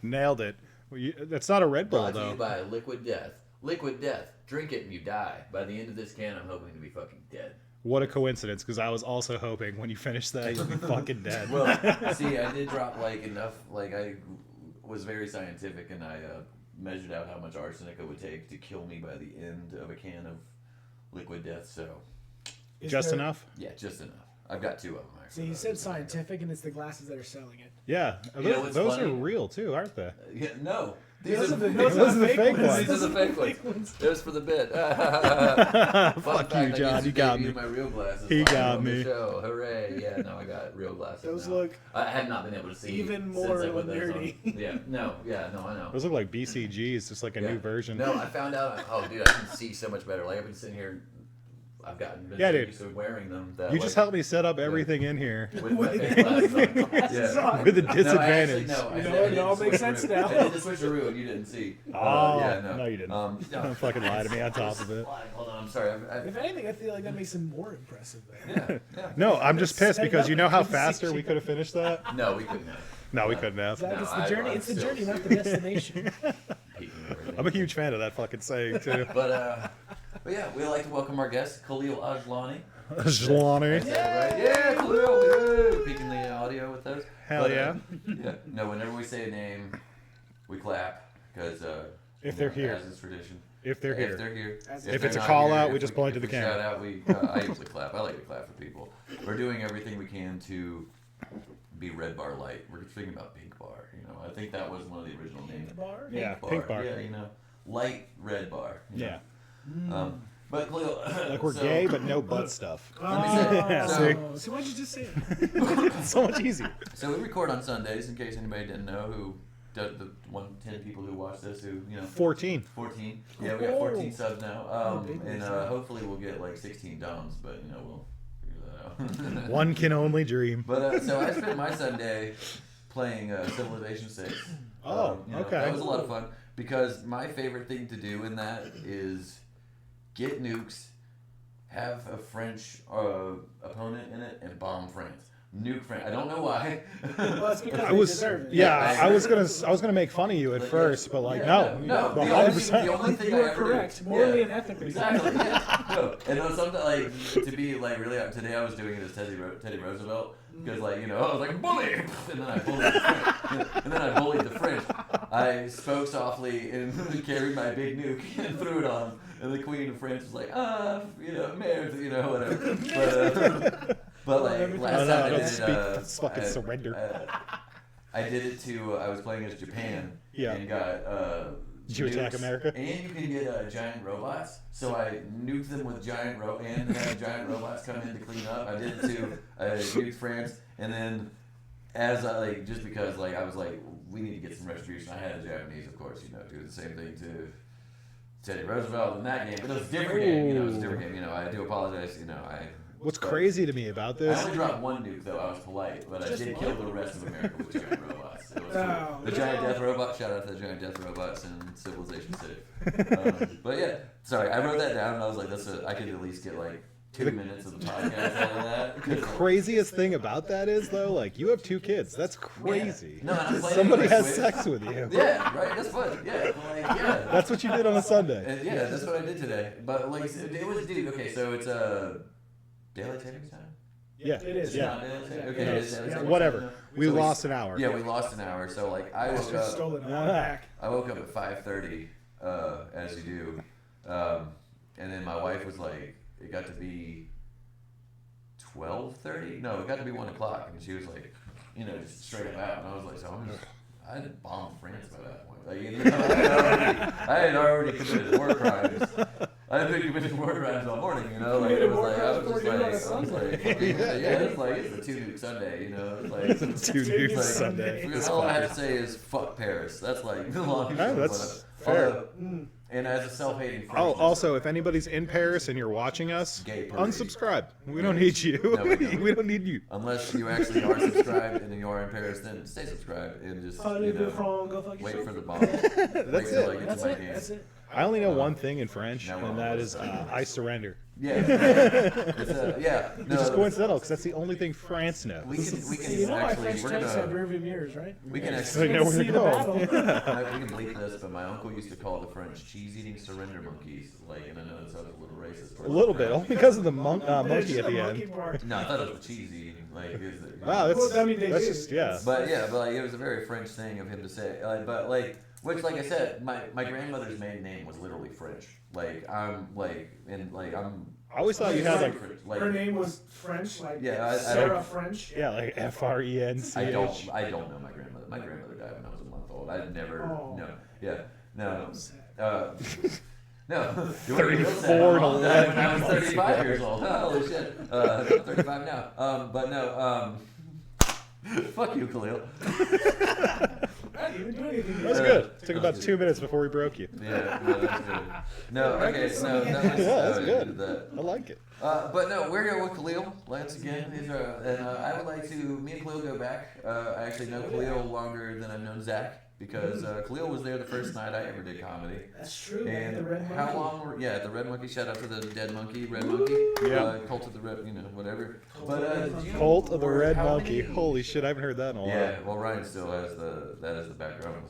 Nailed it. That's not a Red Bull, Brought to though. you by Liquid Death. Liquid Death. Drink it and you die. By the end of this can, I'm hoping to be fucking dead. What a coincidence, because I was also hoping when you finish that, you'll be fucking dead. Well, see, I did drop like enough. Like I was very scientific, and I measured out how much arsenic it would take to kill me by the end of a can of Liquid Death. So, Just enough? yeah, just enough. I've got 2 of them. So Actually. you said scientific, and it's the glasses that are selling it. Yeah. You know what's Those are funny? real, too, aren't they? Yeah, no. Those are the fake ones. These are the fake ones. It was for the bit. Fuck you, John. You got me. My real glasses. He while got on the me. Show. Hooray! Yeah, no, I got real glasses. Those now. look I have not been able to see even since more I put those nerdy. on. Yeah, no, I know. Those look like BCGs, just like a new version. No, I found out. Oh, dude, I can see so much better. Like I've been sitting here. I've gotten Yeah, so dude. used to wearing them. That, You just helped me set up everything in here with my fake glasses on. glasses on. with a No, I actually, disadvantage. no, I You did- know, I it did all the makes sense switcheroo. now. I did the switcheroo and you didn't see. Oh, yeah, no, you didn't. No. Don't fucking lie to me on top of it. Hold on, I'm sorry. If anything, I feel like that makes him more impressive. Then. Yeah. No, I'm just pissed Set because up you know how and faster see we could have finished that? No, we couldn't have. No, we couldn't have. Zach, it's the I- journey. I'm It's the still journey, not the super- destination. Peeking everything. I'm a huge fan of that fucking saying, too. But yeah, we'd like to welcome our guest, Khalil Ajlani. Ajlani. Right? Yeah, Khalil. Woo! Peeking the audio with us. Hell But, yeah. Yeah. No, whenever we say a name, we clap because If they're here. as is tradition. If they're If here. they're here. If it's they're a not call here, out, if we just point to if the we camera. Shout out. I usually clap. I like to clap for people. We're doing everything we can to be Red Bar Light. We're speaking about Pink Bar. You know, I think that was one of the original names. Bar? Yeah, Pink Bar. Yeah, you know, light red bar. you Yeah. know. But Khalil, Like we're gay, but no butt stuff. Let me say, Yeah, Oh, so why'd you just say it? It's so much easier. So we record on Sundays, in case anybody didn't know, who the 10 people who watch this, who 14. 14. Yeah, we got 14 Oh. subs now, big and one. hopefully we'll get like 16 doms, but we'll figure that out. One can only dream. But so I spent my Sunday playing Civilization 6. Oh, okay. That was a lot of fun because my favorite thing to do in that is get nukes, have a French opponent in it, and bomb France. Nuke France. I don't know why. Well, it's because I they was, deserve it. yeah, Yeah, I was gonna make fun of you at first, but like, Yeah, no, The 100%. only thing You I are ever correct. do. Morally Yeah. and ethically. Exactly. Yeah. No. And then sometimes, like, to be like really today, I was doing it as Teddy Roosevelt because, like, I was like bully, and then I bullied the French. And then I bullied the French. I spoke softly and carried my big nuke and threw it on, them. And the Queen of France was like, merde, whatever. But like last time I don't did speak, it, it's fucking surrender. I did it to. I was playing as Japan. Yeah. And got. Did you attack nukes, America? And you can get giant robots. So I nuked them with giant and had giant robots come in to clean up. I did it to nuked France, and then as I just because I was like, we need to get some retribution. I had the Japanese, of course, do the same thing to Teddy Roosevelt in that game, but it was a different game. It was a different game. I do apologize. What's crazy to me about I this? only dropped one nuke though. I was polite, but I did kill the rest of America with giant robots. It was Oh, the giant death robot. Shout out to the giant death robots in Civilization 6. But yeah, sorry, I wrote that down and I was like, I could at least get like 2 minutes of the podcast out of that. The craziest thing about that is though, like you have 2 kids. That's crazy. No, and I'm playing Somebody with has Switch. sex with you. Yeah, right. That's fun. Yeah, yeah. That's what you did on a Sunday. And, yeah, that's what I did today. But it was okay. So it's daylight savings time. Yeah. It is. Yeah. Not daylight savings? Okay, No, it is daylight savings Whatever. time. We So lost an hour. Yeah, we lost an hour. So I woke Just up. stole it on back. I woke up at 5:30, as you do, and then my wife was like, it got to be 12:30. No, it got to be 1 o'clock, and she was like, just straight up out, and I was like, I had bombed France by that point. I had already committed war crimes. I had been committing war crimes all morning, it was like I was just like, it's a 2 nuke Sunday, it's like 2 nukes It's Sunday. because all I have to say is fuck Paris. That's like the longest. Yeah, that's fair. And as a self-hating French, Oh, also, if anybody's in Paris and you're watching us, Gay parade. unsubscribe. We don't need you. No, we don't. We don't need you. unless you actually are subscribed and you are in Paris, then stay subscribed and just Go fuck wait yourself. for the bomb. That's Wait till I it. get That's to my it. game. That's it. I only know one thing in French, Now we're and on that the is same page. I surrender. Yeah. It's yeah. No, Which is coincidental because that's the only thing France knows. we can You know why actually, French we're tanks have gonna, rearview mirrors, right? we can So they actually, know where See to the go. battle. we can bleep this, but my uncle used to call the French cheese-eating surrender monkeys. Like, and I know that sounds a little racist. A little bit, only because of the monkey at It's the the monkey end. part. No, I thought it was the cheese eating. Like, is it, Wow, that's Well, I mean, they do. just yeah. But yeah, but like it was a very French thing of him to say. But like, which like I said, my grandmother's maiden name was literally French. Like I'm like, and like I'm. I always thought you had like Her name was French, like Yeah, I Sarah don't- French. yeah, like FRENCH. I don't know my grandmother. My grandmother died when I was a month old. I never. Oh. No. Yeah. No. No. 34 and 11 When I was months 35 ago. years old. Holy shit. I'm 35 now. But no. Fuck you, Khalil. I didn't even do anything. That was good. Took about 2 minutes before we broke you. Yeah, no, that's good. No, okay, no, that was, Yeah, that's no, good. that- I like it. But no, we're here with Khalil once again. And I would like to, me and Khalil go back. I actually know Khalil longer than I've known Zach because Khalil was there the first night I ever did comedy. That's true. Man. The And red how monkey. long were, yeah, the Red Monkey, shout out to the dead monkey, Red Monkey, Yeah. Cult of the Red, whatever. But, do you- Cult of the Red how Monkey. many- Holy shit, I haven't heard that in a while. Yeah, well, Ryan still has that as the background.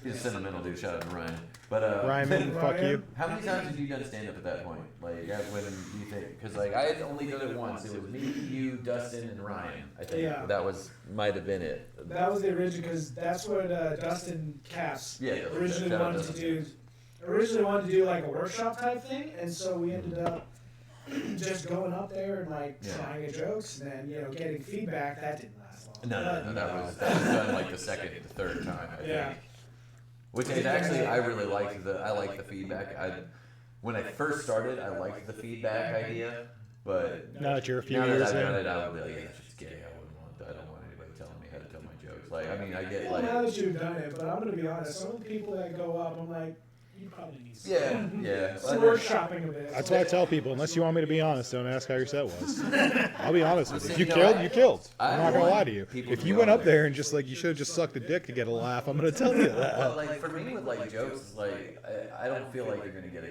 He's a sentimental dude. Shout out to Ryan. But Ryman, fuck you. how many times have you done stand up at that point? Like, when do you think? Because like I had only done it once. It was me, you, Dustin, and Ryan. I think Yeah. that might have been it. That was the original because that's what Dustin Cass Yeah, originally shout out wanted to Dustin. do. Originally wanted to do like a workshop type thing, and so we ended up just going up there and like Yeah. trying the jokes, and then getting feedback. That didn't last long. No, that was done like the second, the third time. I think. Yeah. Which is actually I really liked the feedback. When I first started, I liked the feedback idea, but Now that you're a few now years that in. I would be like, yeah, it's just gay. I don't want anybody telling me how to tell my jokes. Like, I mean, I get Well, now like, that you've done it, but I'm gonna be honest. Some of the people that go up, I'm like, you probably need some. yeah. Some workshopping a bit. That's why I tell people, unless you want me to be honest, don't ask how your set was. I'll be honest with you. If you You know, killed, you killed. I I'm not gonna want lie to you. people If to you be went up honest. there and just like you should have just sucked a dick to get a laugh, I'm gonna tell you But that. like for me with like jokes, it's like I don't feel like you're gonna get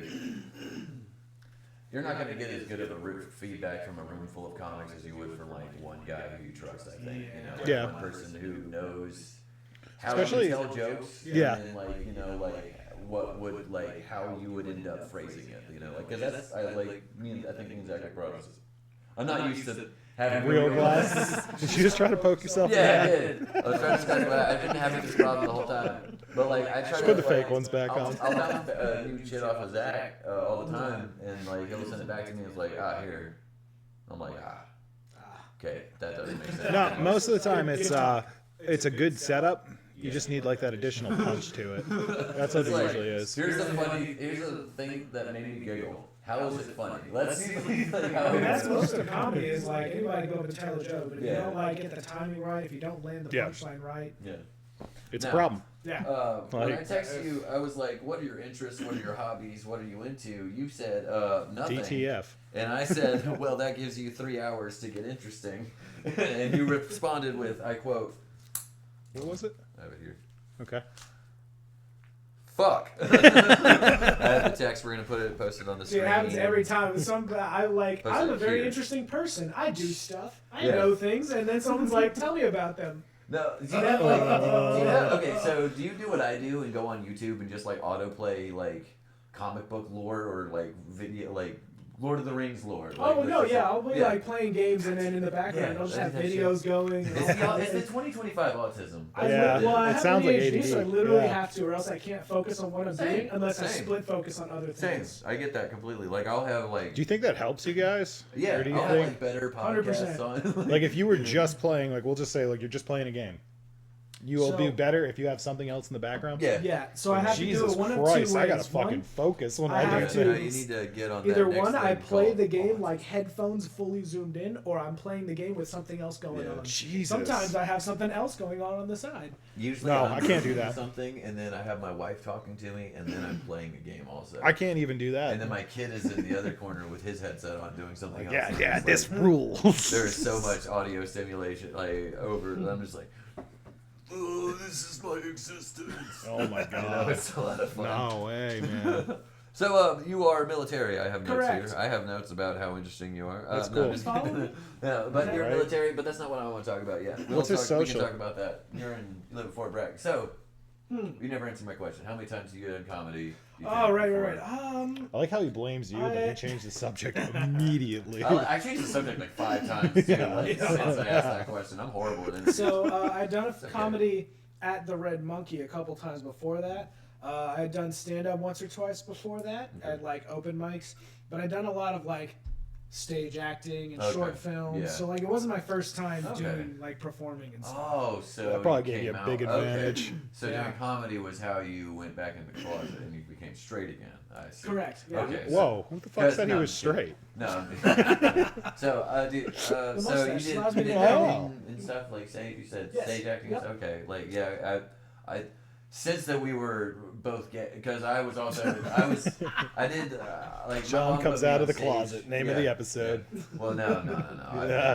you're not gonna get as good of a feedback from a room full of comics as you would from like one guy who you trust. I think like Yeah. one person who knows how Especially- to tell jokes. Yeah. And then like what would like how you would end up phrasing it. Like because that's I think me and Zach are brothers. I'm not used to having Real glasses. Did you just try to poke yourself? Yeah, I in the did. I was trying to discuss, but I didn't have this problem the whole time. But like, I try Just to put the like, fake ones back I'll, on. I'll bounce new shit off of Zach all the time, and like he'll send it back to me. It's like, here. I'm like, okay, that doesn't make sense. No, most of the time it's a good setup. You just need like that additional punch to it. That's what It's it like, usually is. Here's the thing that made me giggle. How is it funny? Let's see. Like, how I mean, it that's is. most of comedy is like anybody go up and tell a joke, but if you Yeah. don't like get the timing right, if you don't land the Yeah. punchline right, Yeah. It's No. a problem. yeah. When I Like- texted you, I was like, "What are your interests? What are your hobbies? What are you into?" You said, "Nothing." DTF. And I said, "Well, that gives you 3 hours to get interesting." And you responded with, I quote, What was it? I have it here. Okay. Fuck. I have the text. We're gonna post it on the See, screen. it happens every time. With I'm Post a it very here. interesting person. I do stuff. I Yeah. know things, and then someone's like, "Tell me about them." No, do you have like? Do you have, okay, so do you do what I do and go on YouTube and just like autoplay like comic book lore or like video like Lord of the Rings lore? Like, Oh no, with- yeah, I'll be yeah. like playing games, and then in the background, Yeah, I'll just have that shit. videos going. and It's all the, that. it's the 2025 autism. Yeah, I it have sounds like ADHD, so I ADD, literally yeah. have to, or else I can't focus on what I'm Same, doing unless I same. split focus on other Same. things. I get that completely. Like I'll have like Do you think that helps you guys? yeah, Or do you I'll have think like better 100%. podcasts on. like if you were just playing, like we'll just say like you're just playing a game, you will be So- better if you have something else in the background? yeah. Yeah, so I have Jesus to do it one of Christ, two ways. I gotta fucking One, focus when I I, have do to- things. You need to get on either that next one, I thing play called the game pause. like headphones fully zoomed in, or I'm playing the game with something else going Yeah. on. Jesus. Sometimes I have something else going on the side. Usually No, I'm I can't do doing that. something, and then I have my wife talking to me, and then I'm playing a game also. I can't even do that. And then my kid is in the other corner with his headset on doing something else. yeah, And yeah, it's this like, rules. there is so much audio stimulation like over. I'm just like, oh, this is my existence. Oh my You know, god. it's a lot of fun. No way, man. So you are military. I have notes Correct. here. I have notes about how interesting you are. That's no, cool. just Follow kidding. me? No, but you're Right. military. But that's not what I want to talk about yet. What's his We social? can talk about that. You live in Fort Bragg. So you never answered my question. How many times do you get in comedy? do you Oh, think, right. before- I like how he blames you, but he changed the subject immediately. I changed the subject like 5 times too. Like, since I asked that question, I'm horrible at it. So I'd done okay. comedy at the Red Monkey a couple times before that. I had done stand-up once or twice before that at like open mics, but I'd done a lot of like stage acting and Okay. short films. Yeah. So like it wasn't my first time Okay. doing like performing and stuff. Oh, so That probably gave came you a out- big advantage. Okay. So Yeah. doing comedy was how you went back in the closet and you became straight again. I see. Correct. Yeah. Okay. Whoa, who the fuck Guys, said he no, was I'm kidding. straight? No. so, so mustache you allows me did to know. acting and stuff like you said Yes. stage acting. Yep. Okay, like yeah, I since that we were both gay because I did like my John mom comes put me out on of the stage. closet. Name of the episode. Yeah. Well, no.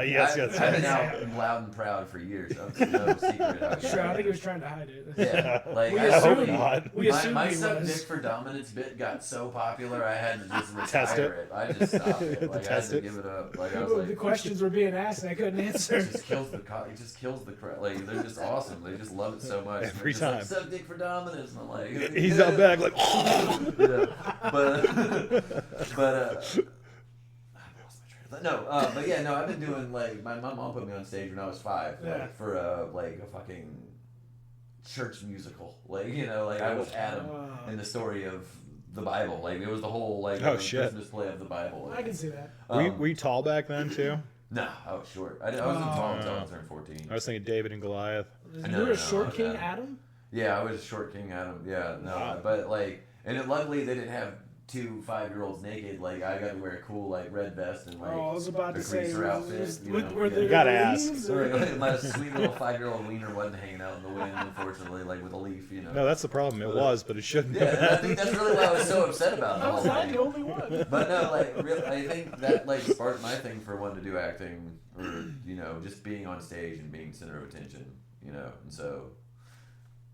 Yes, I've been yes. out loud and proud for years. It's no secret. How Sure, I think he was trying to hide it. Yeah, like We I assumed- really- not. We assumed my he suck was. dick for dominance bit got so popular I had to just retire Test it. it. I just stopped it. Like I had Test to it. give it up. Like I was People, like, the questions were being asked and I couldn't answer. it just kills the it just kills the crowd. Like they're just awesome. They just love it so much. And Every they're just time. Like, suck dick for dominance, and I'm like, He's out back like. yeah. But I lost my train of thought. No, but yeah, no, I've been doing like my mom put me on stage when I was 5, Yeah. like for like a fucking church musical. Like like I was Adam Wow. in the story of the Bible. Like it was the whole like Oh, shit. Christmas play of the Bible. I can see that. Were you tall back then too? No, I was short. I wasn't tall until I turned 14. I was thinking David and Goliath. You were a short no, king, no. Adam? Yeah, I was a short king Adam. Yeah, no, Wow. but like, and it, luckily they didn't have 2 5-year-olds naked. Like I got to wear a cool like red vest and like Oh, I was about the to say, greaser outfit. were there You gotta ask. leaves So, or- like, my sweet little 5-year-old wiener wasn't hanging out in the wind, unfortunately, like with a leaf, No, that's the problem. It was, but it shouldn't Yeah, have and I been. think that's really what I was so upset about the How whole was I thing. the only one? But no, like really, I think that like sparked my thing for wanting to do acting, or just being on stage and being center of attention, and so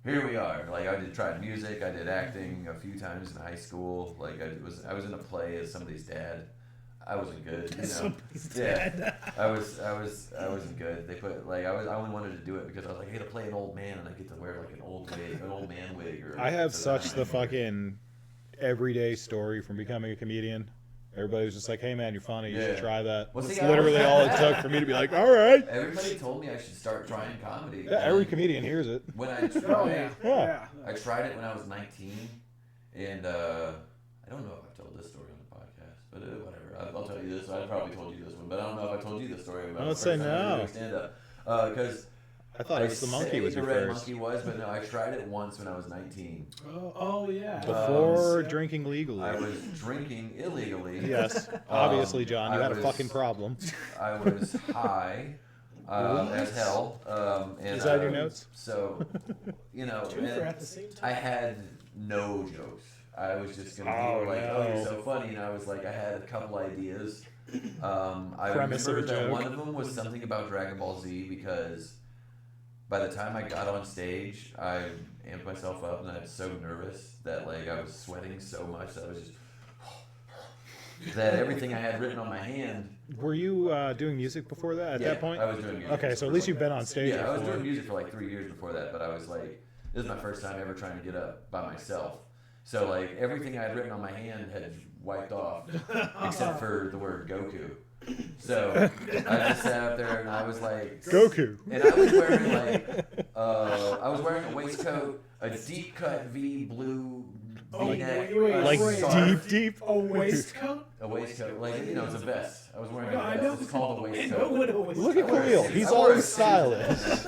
here we are. Like I tried music, I did acting a few times in high school. Like I was in a play as somebody's dad. I wasn't good, Somebody's Yeah, dad. I wasn't good. They put I only wanted to do it because I was like, I get to play an old man and I get to wear like an old man wig. Or I have so such the fucking everyday story from becoming a comedian. Everybody was just like, "Hey man, you're funny. You should Yeah. try that." Well, That's see, I literally was- all it took for me to be like, "All right." Everybody told me I should start trying comedy. Yeah, every And comedian hears it. when I tried, Oh, yeah. Yeah. I tried it when I was 19, and I don't know if I've told this story on the podcast, but whatever. I'll tell you this. I probably told you this one, but I don't know if I told you this story about Let's the first say time I no. did stand up. Because I thought it was the monkey was the your red first. monkey was, but no, I tried it once when I was 19. Oh yeah. Before Yeah. drinking legally. I was drinking illegally. Yes, obviously, John, you I had a was- fucking problem. I was high as hell. And, Is that your notes? So, Two for and at the same I time. had no jokes. I was just gonna Oh, be like, no. "Oh, you're so funny," and I was like, I had a couple ideas. I Premise of remember a that joke. one of them was something about Dragon Ball Z because by the time I got on stage, I amped myself up and I was so nervous that like I was sweating so much that I was just that everything I had written on my hand. Were you doing music before that? At Yeah, that point? I was doing music. Okay, so at least you've been on stage Yeah, I was before. doing music for like 3 years before that, but I was like, this is my first time ever trying to get up by myself. So like everything I had written on my hand had wiped off, except for the word Goku. So I just sat out there and I was like, Goku. and I was wearing a waistcoat, a deep cut V blue V-neck, wait, Like wait. scarf, deep. A waistcoat? a waistcoat, like it's a vest. I was wearing No, a I vest. know. It's called a I know waistcoat. what a waistcoat. Look at Khalil. He's I wore always a suit. stylish.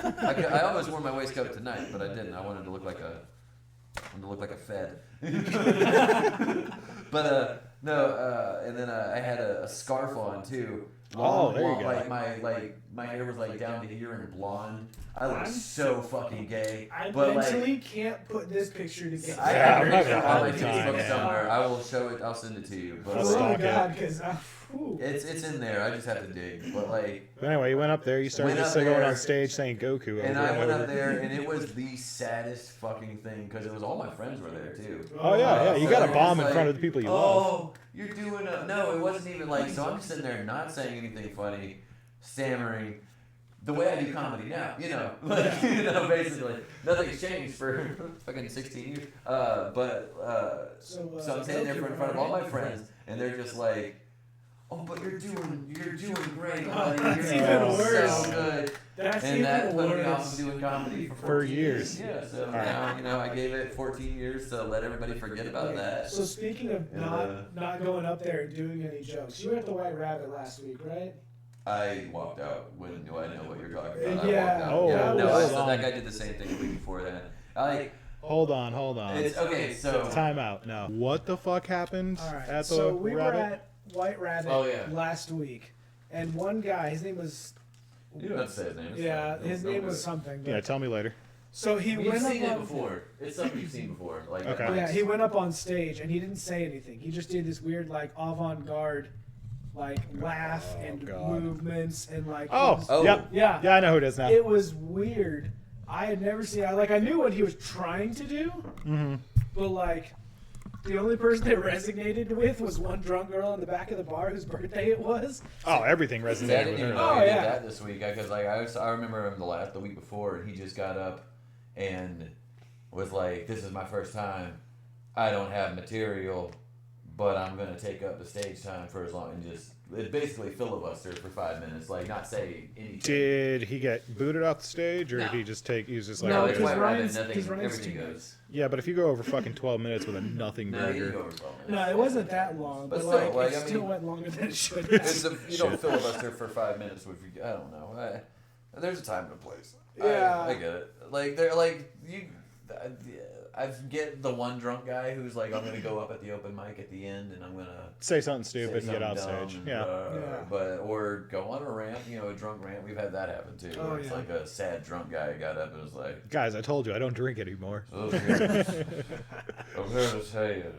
I almost wore my waistcoat tonight, but I didn't. I wanted to look like a Fed. But no, and then I had a scarf on too. Oh, there you go. Like my my hair was like down to here and blonde. I looked so fucking gay. I but mentally like, can't put this picture together. I Yeah, have I'm it having a on my hard time, Facebook man. somewhere. I will show it. I'll send it to you. But Oh Stalk my it. god, because it's in there. I just have to dig. But like, But anyway, you went up there, you started Went just up going there, on stage saying Goku over and I went over. up there, and it was the saddest fucking thing because it was all my friends were there too. Oh yeah, you So got to it bomb was in front like, of the people you love. You're doing no, it wasn't even like, so I'm sitting there not saying anything funny, stammering, the way I do comedy now, like, basically, nothing's changed for fucking 16 years, so I'm standing there in front of all my friends, and they're just like, oh, but you're doing great, buddy, That's you're even doing worse. so good. That's And even that put me worse. off doing comedy for For 14 years. Yeah, so Alright. now, I gave it 14 years to let everybody forget about that. So speaking of And, not going up there and doing any jokes, you were at the White Rabbit last week, right? I walked out when I know what you're talking about. Yeah. I walked out. Oh, yeah, that no, was so long. that guy did the same thing the week before that. Hold on. It's okay. So Time out. No. What the fuck happened All right. at the So we rabbit? were at White Rabbit Oh, yeah. last week, and one guy, his name was you don't have to say his name. It's yeah, fine. his Don't name do was it. something. But, Yeah, tell me later. so he We've went seen up it on, before. It's something you've seen before. Like Okay. Yeah, he went up on stage and he didn't say anything. He just did this weird like avant-garde, like laugh and God. movements and like. Oh, Oh. yep. Yeah. Yeah, I know who it is now. It was weird. I had never seen. I knew what he was trying to do, Mm-hmm. but like, the only person that resonated with was one drunk girl in the back of the bar whose birthday it was. Oh, everything I resonated didn't with even her. know Oh, he did yeah. that this week because like I remember him the week before and he just got up and was like, "This is my first time. I don't have material, but I'm gonna take up the stage time for as long and just it basically filibuster for 5 minutes, like not say anything." Did he get booted off the stage, or No. did he just take? He was just like, No, it's okay. because White Rabbit, Ryan's nothing, Ryan's everything too goes. Yeah, but if you go over fucking 12 minutes with a nothing No, you burger, go over 12 minutes. No, it wasn't that long, But but, still, like, like, it I still mean- went longer than it should It's have. you don't filibuster for 5 minutes with you. I don't know. There's a time and a place. Yeah. I get it. Like they're like you. I get the one drunk guy who's like, I'm gonna go up at the open mic at the end and I'm gonna say something say stupid and get off something dumb stage. and, Yeah. Yeah. But or go on a rant, a drunk rant. We've had that happen too. Oh, Where it's yeah. like a sad drunk guy got up and was like, Guys, I told you I don't drink anymore. "Oh, yeah. I'm here to tell you,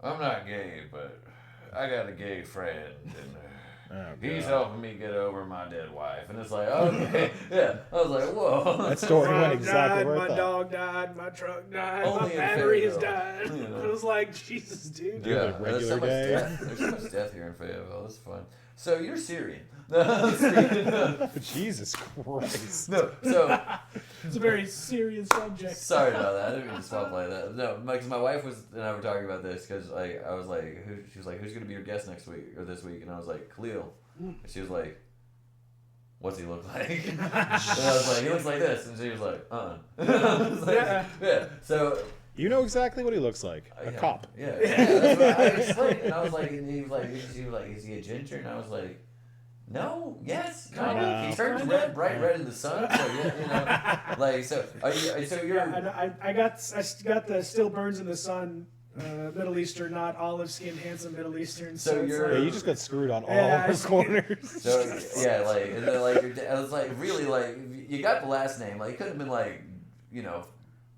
I'm not gay, but I got a gay friend and." Oh, He's God. helping me get over my dead wife, and it's like, okay, yeah. I was like, whoa. That story My went dog exactly died, where I my thought. dog died, my truck died, Only my in battery has Fayetteville. died. You know. It was like, Jesus, dude. Yeah, a regular there's so much day. death. There's so much death here in Fayetteville. It's fun. So you're Syrian. No, Jesus Christ. so It's a very serious subject. sorry about that. I didn't mean to stop like that. No, because my wife and I were talking about this because I was like, she was like, who's gonna be your guest next week or this week? And I was like, Khalil. And she was like, what's he look like? And I was like, he looks like this. And she was like, I was like, yeah. So You know exactly what he looks like. A yeah, cop. Yeah, that's what I explained. And I was like, and he was like, she was like, is he a ginger? And I was like, no, yes, kind of. No. He turns red, bright red in the sun. So yeah, like so. Are you? So you're. Yeah, I got the still burns in the sun, Middle Eastern, not olive skinned, handsome Middle Eastern. So it's you're- Yeah, like- you just got screwed on all Yeah, I the see. corners. So yeah, like and then like I was like really like you got the last name. Like it could have been like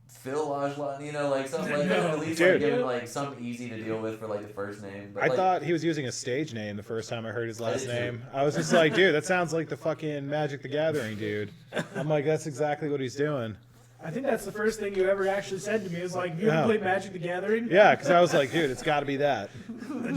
Phil Ajlani, like something like that. At least like Dude. give him like something easy to deal with for like the first name. But I like, thought he was using a stage name the first time I heard his last did too. name. I was just like, dude, that sounds like the fucking Magic the Gathering dude. I'm like, that's exactly what he's doing. I think that's the first thing you ever actually said to me. Is like, you ever Yeah. played Magic the Gathering? Yeah, because I was like, dude, it's got to be that.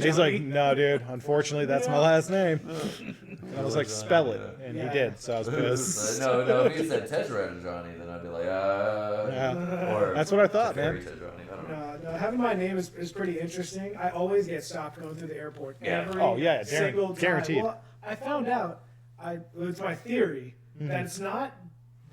He's like, no, dude, unfortunately, that's my last name. And I was like, spell it. And he Yeah. did, so I was pissed. no, if he said Tetrad Johnny, then I'd be like, Yeah. or That's what I thought, man. Teferi Tedrani, I don't know. No, having my name is pretty interesting. I always get stopped going through the airport. Yeah. Every Oh, yeah, single time. guaranteed. Well, I found out, it's my theory, Mm-hmm. that it's not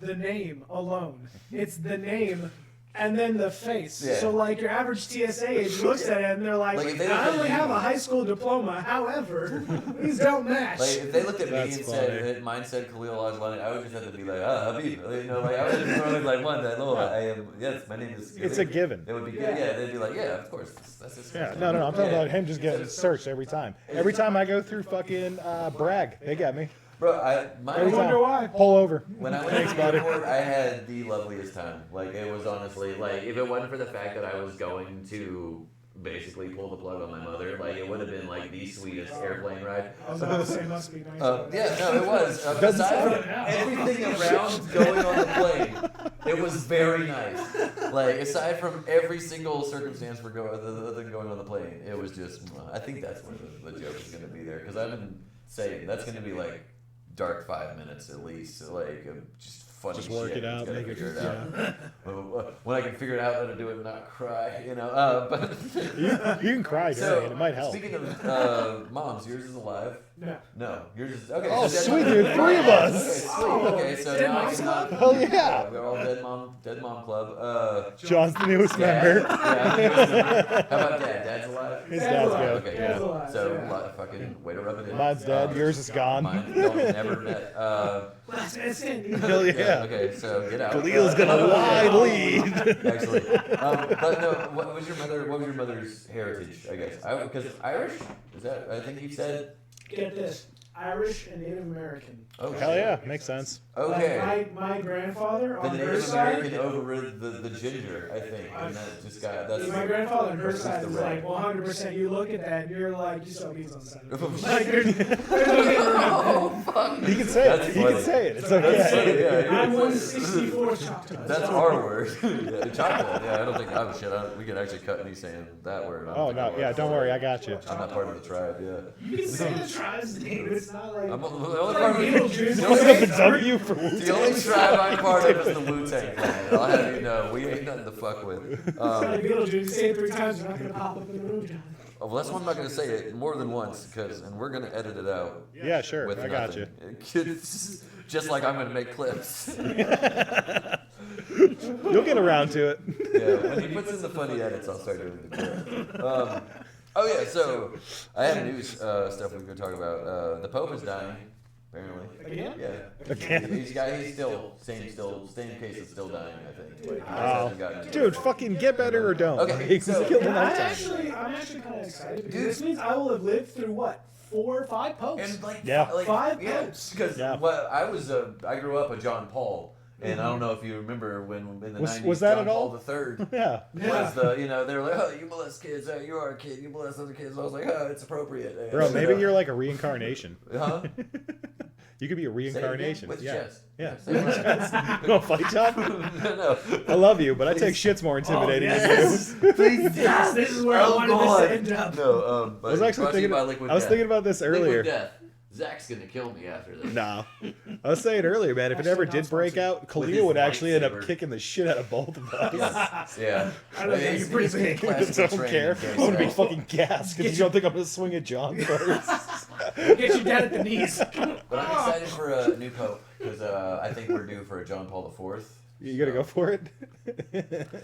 the name alone. It's the name and then the face. Yeah. So, like, your average TSA agent looks at it and they're like, Like, if they I look only at have you- a high school diploma. However, these don't match. Like if they looked at me That's and funny. said that mine said Khalil Ajlani, I would just have to be like, Habib. Like I would just probably like one that I am. Yes, my name is. It's a given. It would be good. Yeah. Yeah, they'd be like, yeah, of course. That's his. Yeah, no, I'm talking about him just getting searched every time. Every time I go through fucking Bragg, they get me. Bro, Every I wonder time. why. Pull over. when I went Thanks, to the buddy. airport, I had the loveliest time. Like, it was honestly, like, if it wasn't for the fact that I was going to basically pull the plug on my mother, like, it would have been, like, the sweetest airplane ride. I was about to say must be nice. Yeah, no, it was. Doesn't Aside sound from everything around going on the plane, it was very nice. Like, aside from every single circumstance for going on the plane, it was just, I think that's where the joke is going to be there. Because I've been saying that's going to be, like, dark 5 minutes at least. So, like, just funny Just work shit. it out, Just gotta make it. figure Yeah. When I can figure it out how to do it and not cry, you know. But You can cry during it. It might help. Speaking of moms, yours is alive. No. No, yours is okay. Oh, so sweet, dude. 3 of us. Okay, sweet. Okay, so Dead now I Moms can Club? Hell yeah. We're all dead mom club. John's the newest Yeah, member. yeah, the newest member. How about dad? Dad's alive. His Dad's dad's alive. good. Okay, Dad's yeah. alive, So yeah. fucking way to rub it in. Mine's dead. Yours is gone. Mine, y'all never met. Last man standing. Hell yeah. Okay, so get out. Khalil's gonna wide lead. Actually, but no. What was your mother's heritage? I guess because Irish. Is that? I think you said. Get this. Irish and Native American. Oh, Hell shit. yeah, makes sense. Okay. Like my grandfather The on her Native side. American overrid the ginger, I think, and that just got that's. My grandfather on her that's side the is red. like 100%. You look at that and you're like, you saw beans on the side. Oh, Like, there's no getting around that. He can say That's it. He funny. can say it. It's That's funny, okay. yeah. I'm 164 chocolate. That's our word. Yeah, chocolate. Yeah, I don't think. Oh shit! We could actually cut me saying that word. I don't Oh think I no, would. yeah, don't worry, I got you. I'm not part of the tribe. Yeah. You can say the tribe's name. It's not like. I'm the only part of Beetlejuice. the Look only, up the W for the only tribe I'm part of is the Wu-Tang Clan. I'll have you know, we ain't nothing to fuck with. It's like Beetlejuice. You say it 3 times, you're not going to pop up in the room, John. Well, that's why I'm not gonna say it more than once, and we're gonna edit it out. Yeah, sure, With I got you. nothing. Just like I'm gonna make clips. You'll get around to it. Yeah, when he puts in the funny edits, I'll start doing the clip. Oh yeah, so I have news stuff we can talk about. The Pope is dying, apparently. Again? Yeah. Again? He's still same case is still dying, I think. Like, he just Oh, hasn't gotten dude, fucking get better or don't. Okay, Like, so- kill the I'm night time. actually kind of excited because Dude. this means I will have lived through what 4 or 5 popes. And like, Yeah. like 5 yeah, popes. because Yeah. I grew up a John Paul, and I don't know if you remember when in the Was- 90s was that John at all? Paul III Yeah. Yeah. was the they were like, oh, you molest kids, oh, you are a kid, you molest other kids. I was like, oh, it's appropriate. And, Bro, maybe you're like a reincarnation. huh? You could be a Say it again? reincarnation. With Yeah. chest. Yeah. Say it right. You want to fight, John? No. I love you, but I take shit's more intimidating than you. Please, Yes, this is where I wanted this to end up. No, I was actually thinking. I was thinking about this earlier. Liquid death. Zach's gonna kill me after this. No, I was saying earlier, man. If it ever did break out, With Khalil his would actually end up lightsaber. kicking the shit out of both of us. Yeah. I don't think he's you're pretty been big. classically I don't trained care. in I'm gonna be case, fucking gassed because you don't think I'm gonna swing at John first. Get you down at the knees. But I'm excited for a new pope because I think we're due for a John Paul IV. You gonna go for it?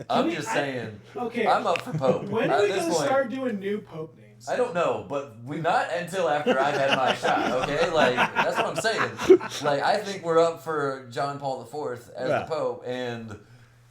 I'm just saying. Okay. I'm up for pope. When At are we this gonna point, start doing new pope names? I don't know, but we not until after I've had my shot. Okay, like that's what I'm saying. Like I think we're up for John Paul IV as Yeah. the pope, and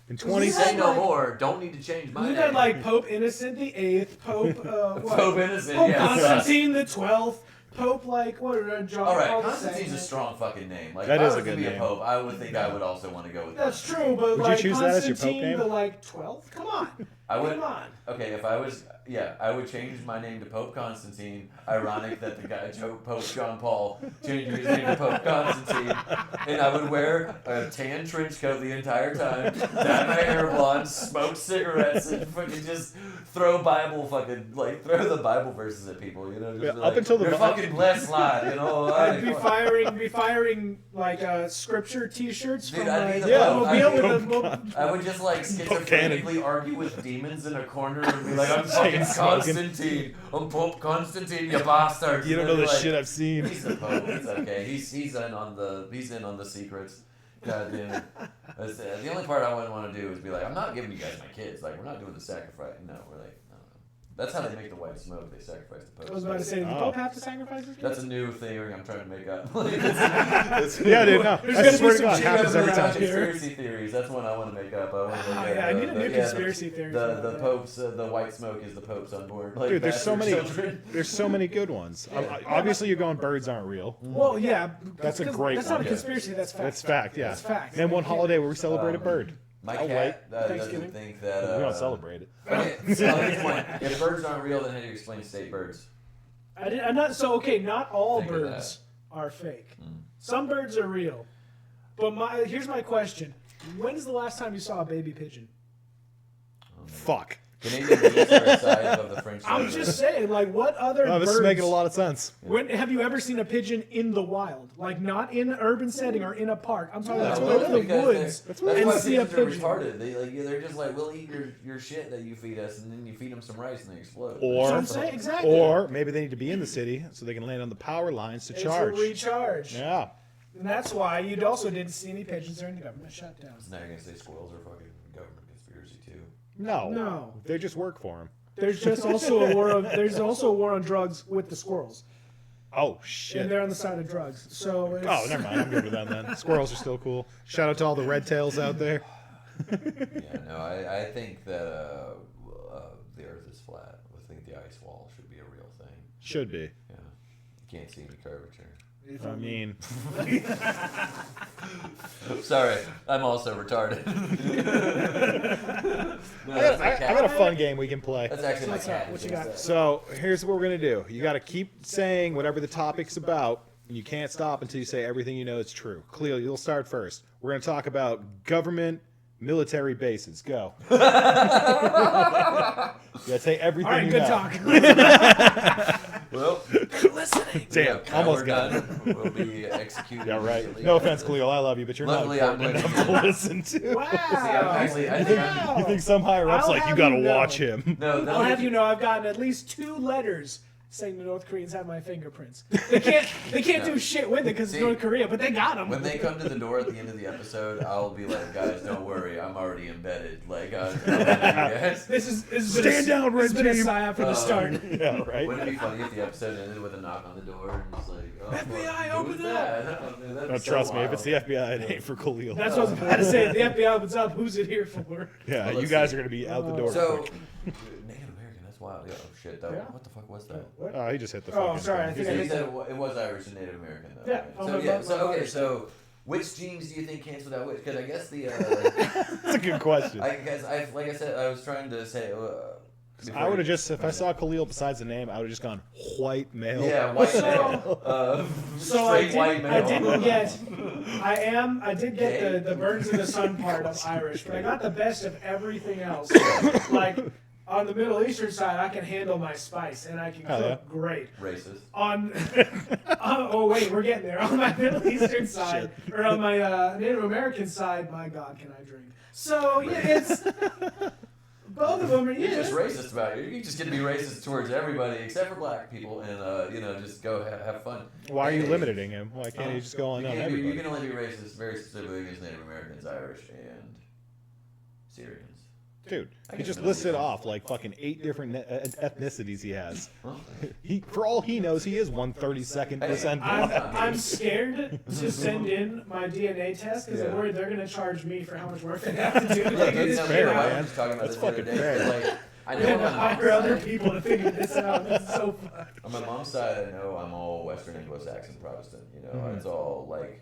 In We 20 say had, no like- more. Don't need to change my We name. had like Pope Innocent the Eighth, Pope what? Pope Innocent. Pope yes. Constantine the 12th, Pope like what? John All right, Paul Constantine's a II. strong fucking name. Like, That if I is a was to good be name. a pope, I would think I would also want to go with that. That's true, but Would you like choose that as your Pope Constantine name? the like 12th. Come on, I would. come on. Okay, if I was, yeah, I would change my name to Pope Constantine. Ironic that the guy, Pope John Paul, changed his name to Pope Constantine, and I would wear a tan trench coat the entire time, dye my hair blonde, smoke cigarettes, and fucking just throw throw the Bible verses at people. You know, just Yeah, be up like, until the you're mo- fucking blessed, lad. You know, I'd be firing like scripture T-shirts Dude, from I'd be like the Pope. mobile with I'd be a I would just like Cannon. schizophrenically argue with demons in a corner and be like, I'm fucking Chain smoking. Constantine. I'm Pope Constantine, you bastard. You don't And know they'd the be like, shit I've seen. He's the Pope. It's okay. He's in on the secrets. God damn it. The only part I wouldn't want to do is be like, I'm not giving you guys my kids. Like, we're not doing the sacrifice. No, we're like, no. That's how they make the white smoke. They sacrifice the Pope. I was about to say, did the Pope have to sacrifice his That's a new theory I'm trying to make up. Yeah, dude, no. There's I gonna swear be to God, some happens every time. Conspiracy theories. That's one I want to make up. I want to make I need a new conspiracy theory. The Pope's, the white smoke is the Pope's unborn. Like, Dude, there's so many. children. There's so many good ones. Obviously, you're going birds aren't real. Well, yeah. That's a because great That's not one. a conspiracy. That's fact. That's fact. Yeah. That's fact. And one holiday where we celebrate a bird. My Oh, cat doesn't Thanksgiving. think that. We don't celebrate it. Okay, so here's one. If birds aren't real, then how do you explain state birds? I'm not so okay. Not all Think of birds are fake. Some birds are real. But here's my question: when's the last time you saw a baby pigeon? Fuck. Canadian geese are the size of the French. I'm lizard. just saying, like, what other Oh, this birds? is making a lot of sense. When have you ever seen a pigeon in the wild? Like, not in an urban setting or in a park. I'm talking about Yeah, go to the because woods that's and why see a pigeons pigeon. are retarded. They're just like, we'll eat your shit that you feed us, and then you feed them some rice and they explode. Or- So I'm saying exactly. Or maybe they need to be in the city so they can land on the power lines to It's charge. a recharge. Yeah. And that's why you also didn't see any pigeons during the government shutdown. Now you're gonna say squirrels are fucking government conspiracy too. No. No. They just work for him. There's just also a war of on drugs with the squirrels, Oh, and shit. they're on the side of drugs. So it's, Oh, never mind. I'm good with them then. Squirrels are still cool. Shout out to all the red tails out there. Yeah, no, I think that the Earth is flat. I think the ice wall should be a real thing. Should be. Yeah, you can't see any curvature. I mean, Sorry, I'm also retarded. No, that's my I cat. got a fun game we can play. That's actually my What's up? cat. What you got? So here's what we're gonna do. You got to keep saying whatever the topic's about, and you can't stop until you say everything you know is true. Khalil, you'll start first. We're gonna talk about government military bases. Go. You gotta say everything all right, you good know. talk. Well, Damn, now almost we're got it. done. We'll be executed. Yeah, right. immediately. No offense, Khalil. I love you, but you're Luckily, not I'm important going enough to listen to. Wow. See, I think I'm, You think some higher up's I'll like, you have gotta you know. watch him. no, I'll have you know I've gotten at least 2 letters saying the North Koreans have my fingerprints. They can't do shit with it because it's See, North Korea, but they got them. When they come to the door at the end of the episode, I'll be like, guys, don't worry, I'm already embedded. Like, I'm guys. This is Stand down, red It's been a team. psyop from the start. Yeah, right. Wouldn't it be funny if the episode ended with a knock on the door and it's like, oh, FBI, who open was up. that? That'd be No, so trust me, if wild. it's the FBI, it ain't for Khalil. That's what I was about to say. If the FBI opens up, who's it here for? Yeah, Well, you let's guys see. are gonna be out the door. So, quick. Native American, that's wild. Yeah, oh shit, that, Yeah. what the fuck was that? Oh, he just hit the Oh, fucking sorry, I thing. think You I said hit it was Irish and Native American, though. Yeah. Right? Oh, So, my- yeah, my- so, my okay, Irish. so, which genes do you think canceled out which? Because I guess the, That's a good question. like I said, I was trying to say, I would have just, if I saw Khalil besides the name, I would have just gone white male. yeah, white So- male. So I Straight white didn't male. get. I did get the Burns of the Sun part of Irish, but I got the best of everything else. Like on the Middle Eastern side, I can handle my spice and I can Hell cook yeah. great. Racist. On oh wait, we're getting there. On my Middle Eastern side, or on my Native American side, my God, can I drink? So yeah, it's both of them are You're just yeah. racist about it. You just get to be racist towards everybody except for black people, and just go have fun. Why are you Hey, limiting him? Why can't he just go on You, on can't be, you everybody? can only be racist very specifically against Native Americans, Irish, and Syrians. Dude, I he guess just Middle listed Eastern. off like fucking 8 different ethnicities he has. Huh? He, for all he knows, he is 132nd percent black. I'm scared to send in my DNA test because I'm Yeah. worried they're gonna charge me for how much work I have to do. Yeah, Like, that's it's- fair, I man. was just talking about That's this the other fucking day. fair. Like, I I know had on to my hire mom's other side, people to figure this out. It's so fun. on my mom's side, I know I'm all Western Anglo-Saxon Protestant. It's all like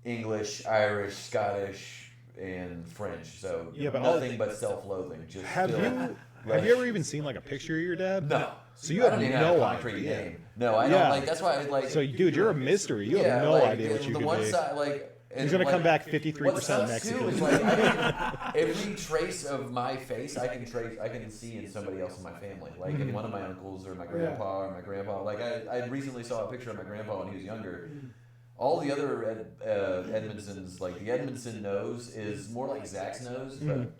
English, Irish, Scottish, and French. So Yeah, but nothing but self-loathing. Just Have still, you like- have you ever even seen like a picture of your dad? No. So you I have don't even no have a concrete idea. name. No, I Yeah. don't. Like that's why I like. So dude, you're a mystery. You yeah, have no like, idea what you the could one be. side, like. He's gonna come back 53% what sucks Mexican. Too is like, every trace of my face, I can see in somebody else in my family. Like in one of my uncles or my grandpa or my grandpa. Like I recently saw a picture of my grandpa when he was younger. All the other Edmondsons, like the Edmondson nose is more like Zach's nose, but.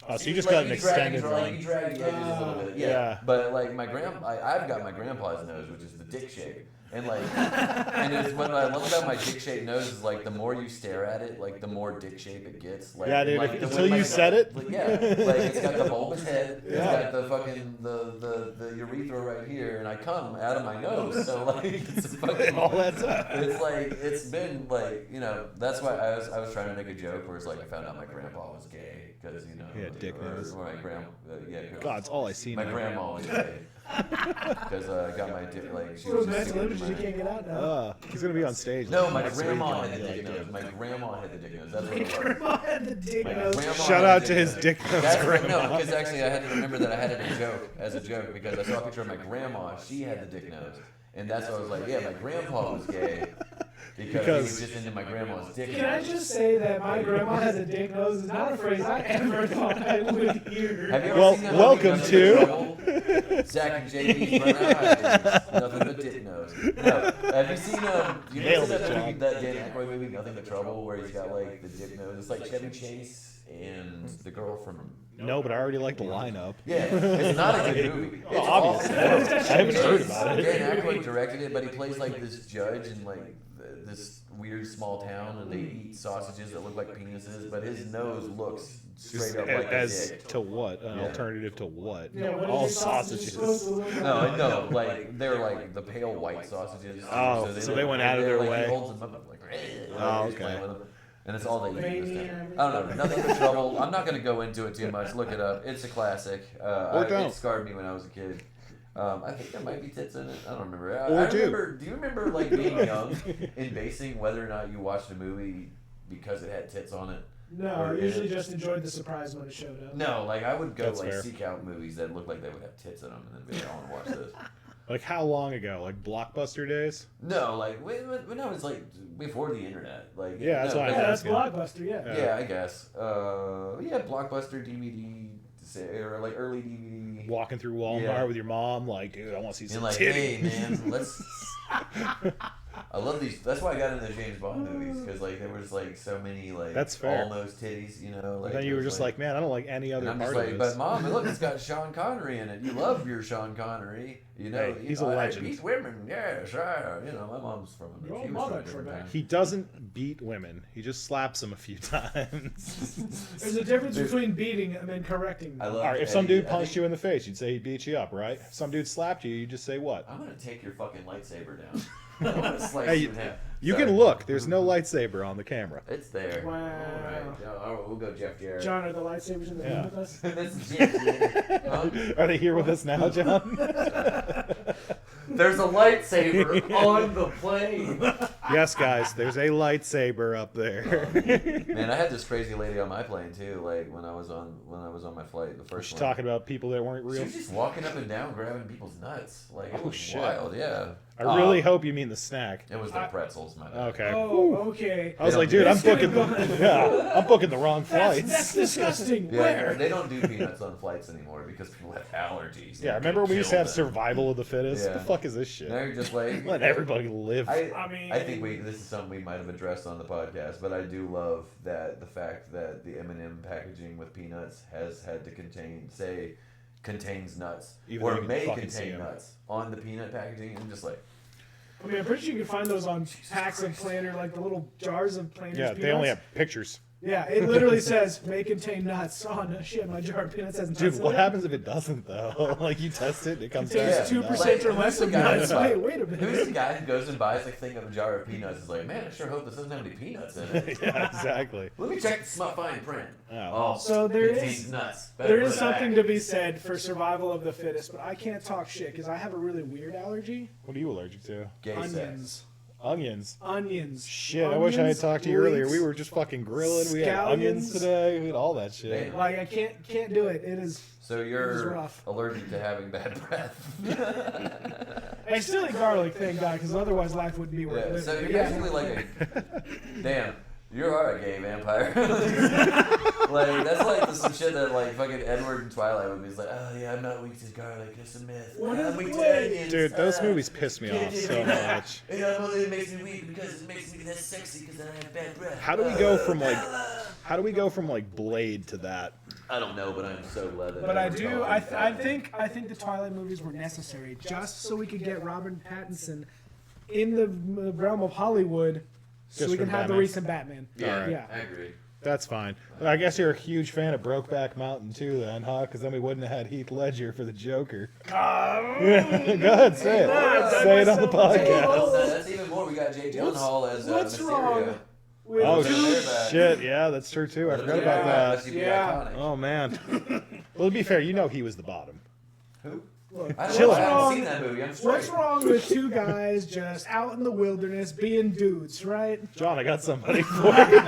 Oh, so you just got an extended one. one. You drag the edges a little bit. Yeah. Yeah. But like I've got my grandpa's nose, which is the dick shape. And like, and it's what I love about my dick-shaped nose is like the more you stare at it, like the more dick shape it gets. Like, Yeah, dude. like, Until you said it. Like, yeah, like it's got the bulbous head. It's Yeah. got the fucking the urethra right here, and I come out of my nose. So like, it's a fucking All that's up. It's like it's been like that's why I was trying to make a joke where it's like I found out my grandpa was gay because Yeah, dick nose. or my grandma God, it's all I see. my now. grandma was gay because I got my dick like she Those was just mental super images you can't get out now. He's gonna be on stage. no, like, my next grandma week. had the Yeah, dick yeah. nose. My grandma had the dick nose. That's what it was. Grandma had the dick My nose. grandma Shout had out the to his dick nose That's grandma. no, because actually I had to remember that I had it as a joke because I saw a picture of my grandma. She had the dick nose, and that's why I was like, yeah, my grandpa was gay because he was just into my grandma's dick Can I nose. just say that my grandma has a dick nose is not a phrase I ever thought I would hear. Have you ever Well, seen that welcome movie, to- Nothing But Trouble? Zach and JB's run out. Nothing but dick nose. No. Have you seen you Nailed know it, that movie, John. that Dan Aykroyd movie, Nothing But Trouble, where he's got like the dick nose? It's like Chevy Chase and the girl from. No, but I already like the lineup. Yeah, it's not a good movie. It's Well, obviously. awful. I haven't heard about it. Dan Aykroyd directed it, but he plays like this judge in like this weird small town, and they eat sausages that look like penises, but his nose looks straight up like a As dick. to what? An Yeah. alternative to what? Yeah, what All is your sausage supposed to sausages. look like? No, like they're like the pale white sausages. Oh, so they look- went out of they're their like, way. He holds them up like, Oh, he's playing okay. with them. And it's all they eat in Veiny this and town. I don't know. Nothing but trouble. I'm not going to go into it too much. Look it up. It's a classic. don't. It scarred me when I was a kid. I think there might be tits in it. I don't remember. Or I do. remember. Do you remember like being young and basing whether or not you watched a movie because it had tits on it? No, I usually just enjoyed the surprise when it showed up. No, like I would go That's like fair. seek out movies that looked like they would have tits in them, and then be like, I want to watch this. Like how long ago? Like Blockbuster days? No, like when I was like before the internet, like Yeah, that's no, what I Yeah, meant. that's Blockbuster, yeah. Yeah, I guess. Yeah, Blockbuster DVD, or like early DVD. Walking through Walmart Yeah. with your mom, like, dude, I want to see some And like, titties. hey man, let's. I love these. That's why I got into the James Bond movies because like there was like so many like That's fair. almost titties, you know. Like And then you it were was, just like, man, I don't like any and other I'm just part like, of but this. mom, look, it's got Sean Connery in it. You love your Sean Connery, you know. Hey, he's a legend. I beat women, yes, you know. My mom's from. Your She was mother, from a different Trebek. time. He doesn't beat women. He just slaps them a few times. There's a difference between beating and then correcting. I love. All right, if some Eddie. dude I punched think- you in the face, you'd say he beat you up, right? If some dude slapped you, you just say what? I'm gonna take your fucking lightsaber down. I'm gonna slice Hey, you in half. You Sorry. can look. There's no lightsaber on the camera. It's there. Wow. All right. All right, we'll go Jeff Jarrett. John, are the lightsabers in the Yeah. room with us? This is Jeff Jarrett. Huh? Are they here with us now, John? There's a lightsaber on the plane. Yes, guys, there's a lightsaber up there. Man, I had this crazy lady on my plane too. Like when I was on my flight, the first She's one. talking about people that weren't She real. was just walking up and down, grabbing people's nuts. Like it Oh, was shit. wild. Yeah. I really hope you mean the snack. It was the pretzels, my bad. Okay. Oh, okay. I was They like, don't dude, do I'm that. booking. Yeah, I'm booking the wrong That's flights. disgusting. Yeah, Where? they don't do peanuts on flights anymore because people have allergies. Yeah, and remember when we get used to have killed then. survival of the fittest? Yeah. The fuck is this shit? Now you're just like Let everybody live. I mean- I think this is something we might have addressed on the podcast, but I do love that the fact that the M&M packaging with peanuts has had to contains nuts Even or though you can may fucking see contain 'em. nuts on the peanut packaging, and just like I mean, I'm pretty sure you can find those on packs of Planner, like the little jars of Planters Yeah, peanuts. they only have pictures. Yeah, it literally says may contain nuts. Oh no, shit, my jar of peanuts has nuts. Dude, in what it. happens if it doesn't though? Like you test it, it comes Contains back. 2% or less of nuts. Wait a minute. Who's the guy who goes and buys like thing of a jar of peanuts? Is like, man, I sure hope this doesn't have any peanuts in it. Yeah, exactly. Let me check the small fine print. Oh. So there contains is- nuts. There is something to be said for survival of the fittest, but I can't talk shit because I have a really weird allergy. What are you allergic to? Gay sex. Onions. Onions. Onions. Shit, I wish I had Onions, talked to you earlier. leeks, We were just fucking grilling. We had onions scallions. today. We had all that shit. Damn. Like I can't do it. It is. So It was you're rough. allergic to having bad breath. I still eat garlic, thank God, because otherwise life wouldn't be worth Yeah, living. so But you're yeah. basically like a damn. You are a gay vampire. Like that's like some shit that like fucking Edward in Twilight would be like, oh yeah, I'm not weak to garlic, it's a myth. What I'm is- weak to wait. onions. Dude, those movies piss me off so much. And it makes me weak because it makes me less sexy because then I have bad breath. How do we go from like Blade to that? I don't know, but I'm so glad that. But I never do. called I it think the Twilight movies were necessary just so we could get Robert Pattinson in the realm of Hollywood, so Just we for can have the Batman. recent Batman. Yeah, Yeah. I agree. That's fine. Well, I guess you're a huge fan of Brokeback Mountain too, then, huh? Because then we wouldn't have had Heath Ledger for the Joker. Go ahead, say it. Say it on the Hey, podcast. well, that's even more. We got Jake Gyllenhaal as what's Mysterio. wrong with Oh Bareback. shit! Yeah, that's true too. I forgot about that. Yeah. Oh man. Well, to be fair, you know he was the bottom. Who? Look, I don't Chill know. I out. haven't seen that movie. I'm what's straight. wrong with two guys just out in the wilderness being dudes, right? John, I got somebody for you.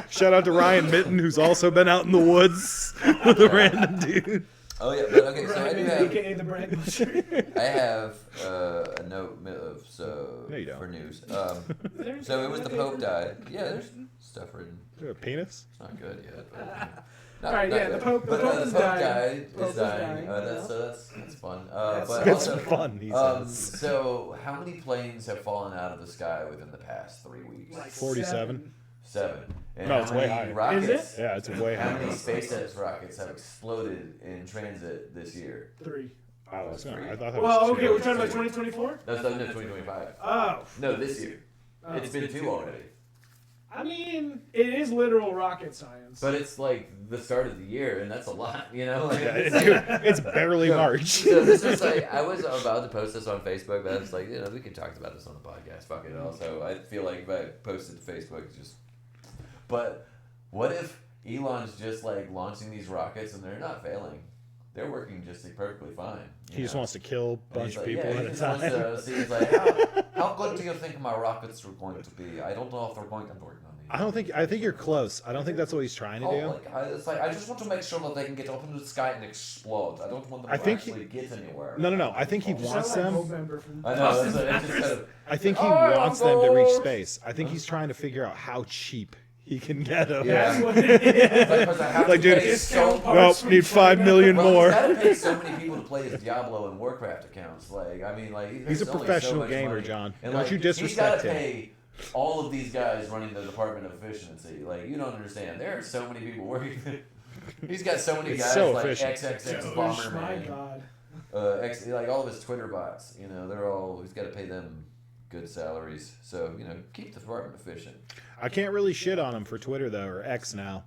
Shout out to Ryan Mitten, who's also been out in the woods with a random dude. Oh yeah, but okay. So I do have. AKA the Brand Butcher. I have a note of No, you don't. for news. So it was the Pope died. Yeah, there's stuff written. A penis? It's not good yet. But, All right, yeah, the Pope- the But Pope the is Pope dying. died. Pope Is is dying. dying, That's fun. That's- But It's also, fun, he says. so how many planes have fallen out of the sky within the past 3 weeks? Like 47. 7. And No, how it's way many higher. rockets? Is Yeah, it's way How higher. many SpaceX rockets have exploded in transit this year? 3. Oh, it's not. I thought that was Well, two. okay, we're talking about 2024? No, 2025. Oh. No, this year. It's been 2 already. I mean, it is literal rocket science. But it's like the start of the year, and that's a lot, you know? Like, Dude, it's barely March. So this was like, I was about to post this on Facebook, but I was like, we can talk about this on the podcast. Fuck it. Also, I feel like if I posted to Facebook, it's just. But what if Elon's just like launching these rockets and they're not failing? They're working just perfectly fine. He just wants to kill a And bunch he's of like, people yeah, at he a just wants time. to see, he's like, how good do you think my rockets are going to be? I don't know if they're going to work on these. I think you're close. I don't think that's what he's trying to do. It's like I just want to make sure that they can get up into the sky and explode. I don't want them I to think actually get anywhere. No. I think he You sound wants like them. Movember from I know. It's just kind of, I think he Oh, wants them to reach gosh. space. I think he's trying to figure out how cheap he can get them. That's Yeah. what it is. because I have Like, to dude, pay discount so parts. Nope, need 5 million well, more. he's got to pay so many people to play his Diablo and Warcraft accounts. Like, I mean, like He's a there's only professional so much gamer, money. John. And, Don't like, you he's disrespect gotta him. pay all of these guys running the Department of Efficiency. Like, you don't understand. There are so many people working. He's got so many It's guys so like efficient. XXX Gosh, my Bomberman, God. like all of his Twitter bots. You know, they're all. He's got to pay them good salaries. So keep the department efficient. I can't really shit on him for Twitter though, or X now.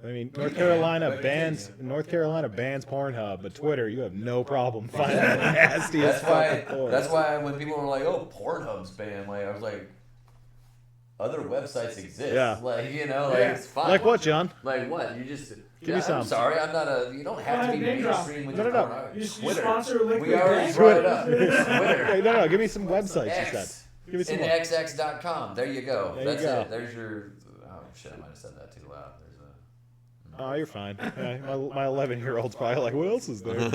I mean, North Carolina but bans Pornhub, but Twitter, you have no problem finding the nastiest That's why. fucking porn. That's why when people were like, "Oh, Pornhub's banned," like I was like, "Other websites exist." Yeah. Like Yeah. it's fine. Like what, John? Like what? You just Give me some. I'm sorry, I'm not a. You don't have to be Name drop. mainstream with No, your no, no. porn. You Twitter. sponsor Liquid We already Death? brought it up. Twitter. Hey, no, give me some websites. You said. X. Give me some. And xx.com. There you go. There you That's go. it. There's your. Oh shit! I might have said that too loud. There's a. Oh, you're fine. Yeah, my 11-year-old's probably like, what else is there?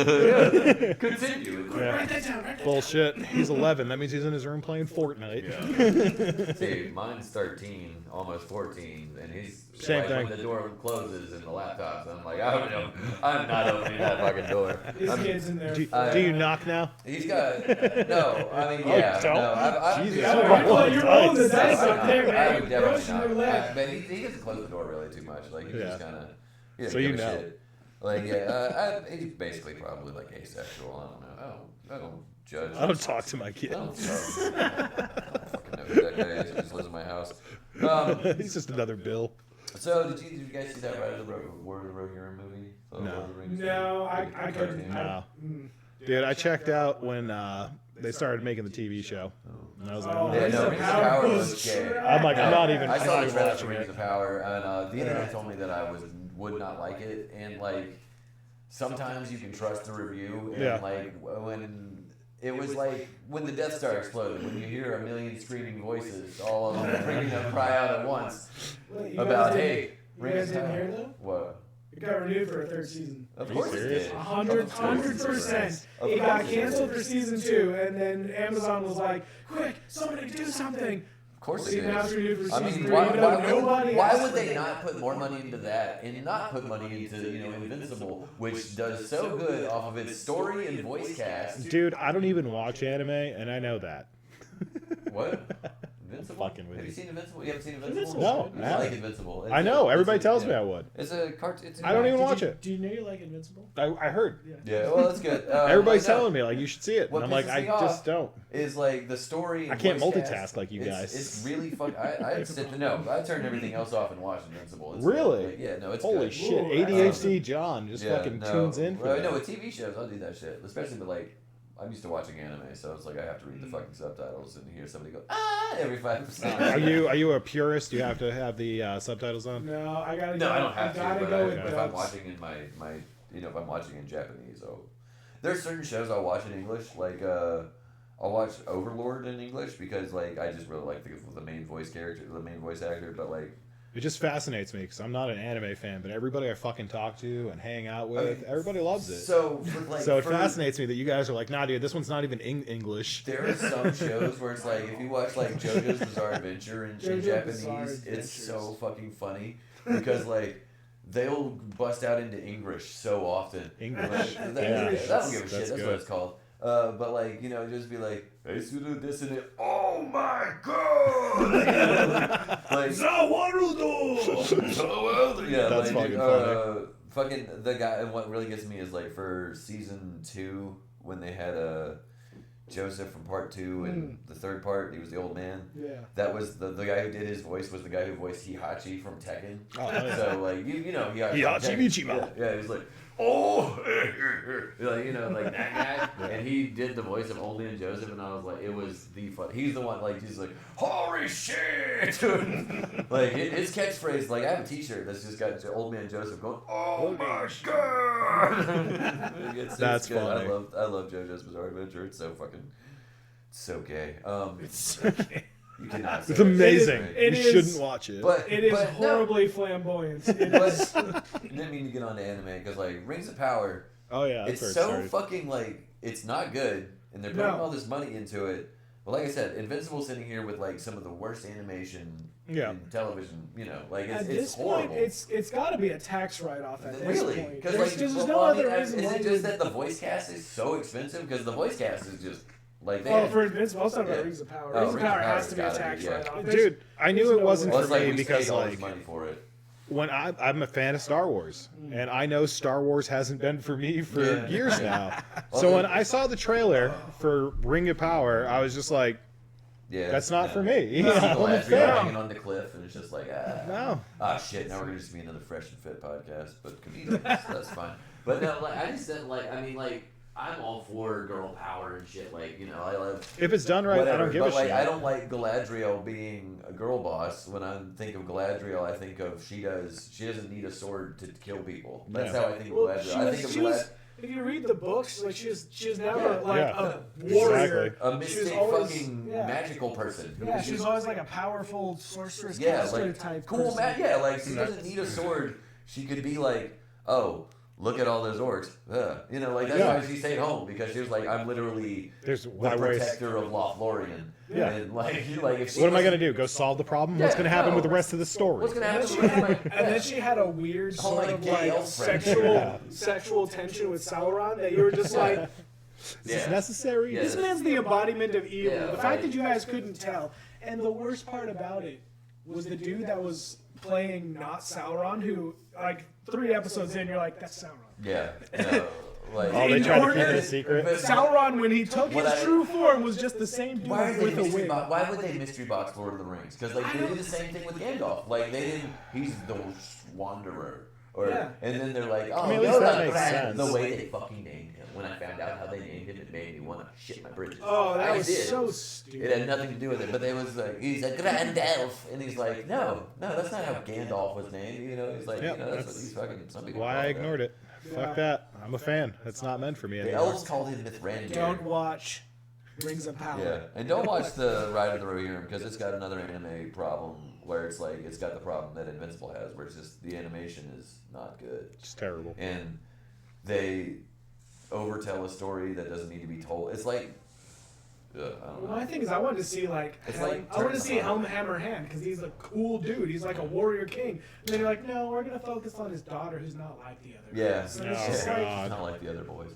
Continue. Yeah. Write that down. Write that Bullshit. He's 11. That means he's in his room playing Fortnite. See, mine's 13, almost 14, and he's Same like, thing. when the door closes in the laptops, I'm like, I'm not opening that fucking door. down. His I'm- kid's in there. Do you knock now? He's got no. I mean, yeah, don't. no. I've Jesus. yeah, You're rolling You're rolling the dice. dice up there, I man. would definitely Russian not. roulette. But he doesn't close the door really too much. Like he Yeah. just kind of. So you know. Shit. Like he's basically probably like asexual. I don't know. I don't judge. I don't talk to my I kids. don't fucking know who that guy is. He just lives in my house. He's just another Bill. So did you guys see that Rise of the Rohirrim movie? The No. Lord of the Rings No, movie? I The couldn't. cartoon? No. Dude, I checked out when they started making the TV show. And I was like, Oh, I'm Yeah, not- no, Rings of Power was gay. I'm like, I'm not even I saw the watching trailer for it. Rings of Power, and the internet told me that I would not like it, and like sometimes you can trust the review, and Yeah. like when it was like when the Death Star exploded, when you hear a million screaming voices all of them bringing a cry out at once Wait, you guys about didn't- hey, You Rings guys of didn't Power. hear though? What? It got renewed for a third season. Of you course it serious? did. 100%. Of It course got it canceled did. for season 2, and then Amazon was like, "Quick, somebody do something!" Of course See, it now it's is. renewed for I season mean, 3. why, even why, though nobody why asked would for they it. not put more money into that and not put money into Invincible, which does so good off of its story and voice cast? Dude, I don't even watch anime, and I know that. What? Invincible? fucking with Have you. you seen Invincible? You haven't seen Invincible? Invincible. No, You I haven't. like Invincible. I know. Everybody It's a- tells me yeah. I would. It's a cartoon. I don't even Did watch you- it. Do you know you like Invincible? I heard. Yeah, well, that's good. Everybody's I know. telling me like you should see it, What and I'm like, pisses I me off just don't. Is like the story. I and can't voice multitask cast, like you guys. It's really fun. I sit no. I turned everything else off and watched Invincible. It's Really? Like, yeah, no, it's Holy good. shit! Ooh, ADHD John just Yeah, fucking no. tunes in for Well, that. no, with TV shows, I'll do that shit. Especially with like, I'm used to watching anime, so it's like I have to read the fucking subtitles and hear somebody go every 5%. Are you a purist? You have to have the subtitles on. No, I gotta. No, go, I don't have to. gotta But, go with if I'm dubs. watching in my if I'm watching in Japanese, there's certain shows I'll watch in English. Like I'll watch Overlord in English because like I just really like the main voice character, the main voice actor. But like It just fascinates me because I'm not an anime fan, but everybody I fucking talk to and hang out with, Okay, everybody loves it. So for, like, So it fascinates me that you guys are like, nah, dude, this one's not even English. There are some shows where it's like if you watch like JoJo's Bizarre Adventure in JoJo's Japanese, Bizarre it's Adventures. so fucking funny because like they'll bust out into English so often. English. Like, that, Yeah, I don't give a that's shit. That's good. what it's called. But like just be like, hey, do this and it. Oh my god! Like yeah, That's like, fucking funny. fucking the guy. And what really gets me is like for season 2 when they had Joseph from part 2 and the third part, he was the old man. Yeah. That was the guy who did his voice was the guy who voiced Hihachi from Tekken. Oh, yeah. So like you know Hihachi Tekken. Michima. Yeah, he was like oh like like that guy, and he did the voice of Old Man Joseph, and I was like, it was the fun. He's the one like he's like holy shit, like his catchphrase. Like I have a T-shirt that's just got Old Man Joseph going oh my god. That's good. funny. I love JoJo's Bizarre Adventure. It's so fucking so gay. It's You cannot say it's that. amazing. It You is- shouldn't watch it. But It is but no, horribly flamboyant. It but is. I didn't mean to get on to anime because like Rings of Power, Oh yeah, that's it's where it so started. fucking like it's not good, and they're putting No. all this money into it. But like I said, Invincible's sitting here with like some of the worst animation Yeah. in television. You know, like At it's this horrible. point, it's got to be a tax write-off at this Really? point. Because There's, like, there's well, no I other mean, reason is why it you just would- that the voice cast is so expensive? Because the voice cast is just like they Oh, had- for Invincible, I'm talking about Yeah. Rings of Power. Oh, Rings of Power has Power's to be a gotta tax be, yeah. write-off. Dude, I knew there's it no wasn't well, way. it's for like me we because paid all this like money for it. when I'm a fan of Star Wars, and I know Star Wars hasn't been for me for Yeah. years now. Well, So then- when I saw the trailer for Ring of Power, I was just like, Yeah, that's not no. for me. You see I'm a Galadriel fan. hanging on the cliff, and it's just like No. shit. Now we're gonna just be another Fresh and Fit podcast, but comedians, that's fine. But no, like I just said, like I mean, like I'm all for girl power and shit. Like I love. If it's done right, Whatever. I don't give but a like, shit. I don't like Galadriel being a girl boss. When I think of Galadriel, I think of she doesn't need a sword to kill people. That's Yeah. how I think of Well, Galadriel. she I was, think of she was, if you read the books, like she was never Yeah. like Yeah. a warrior. Exactly. a She was mystic always- fucking yeah. magical person. Yeah, she was always like a powerful sorceress Yeah, caster like type cool person. man. Yeah, like she doesn't need a sword. She could be like, oh, look at all those orcs. Like that's Yeah. why she stayed home because she was like, I'm literally There's the why waste. protector of Lothlorien. Yeah. And like if she What am I was- gonna do? Go solve the problem? What's Yeah, gonna happen no. with the rest of the story? What's gonna And happen? then, she with had, my- and then she had a weird Oh, sort like of gay like elf friend. sexual tension with Sauron that you were just like, Is this Yeah. necessary? Yeah. this man's the embodiment of evil. Yeah, the fact right. that you guys couldn't tell, and the worst part about it was the dude that was playing not Sauron, who like 3 episodes in, you're like, that's Sauron. Yeah. No, like, Oh, they In tried to keep order- it a secret. But- Sauron, when he took What his I- true form, was just the same dude Why are they with a mystery wig. box? Why would they mystery box Lord of the Rings? Because like they did the same thing with Gandalf. Like they didn't. He's the wanderer. Or Yeah. and then they're like, oh, I mean, at least Yoda, that makes Grand. sense. The way they fucking named him. When I found out how they named him, it made me want to shit my britches. Oh, that I was did. so It stupid. had nothing to do with it, but they was like, he's a grand elf, and he's like, no, that's not how Gandalf was named. He's like, Yeah, that's what that's these fucking some people. Why call I it. ignored it. Yeah. Fuck that. I'm a fan. It's not meant for me The anymore. elves called him Mithrandir. Don't watch Rings of Power. Yeah, and don't watch the Ride of the Rohirrim because it's got another anime problem where it's like it's got the problem that Invincible has, where it's just the animation is not good It's terrible. and they overtell a story that doesn't need to be told. It's like I don't know. My thing is, I wanted to see like, It's I like want to see Turner. Hammer Hand because he's a cool dude. He's like a warrior king. And then you're like, no, we're gonna focus on his daughter, who's not like the other. Yeah. So No, it's just like, God. Not like the other boys.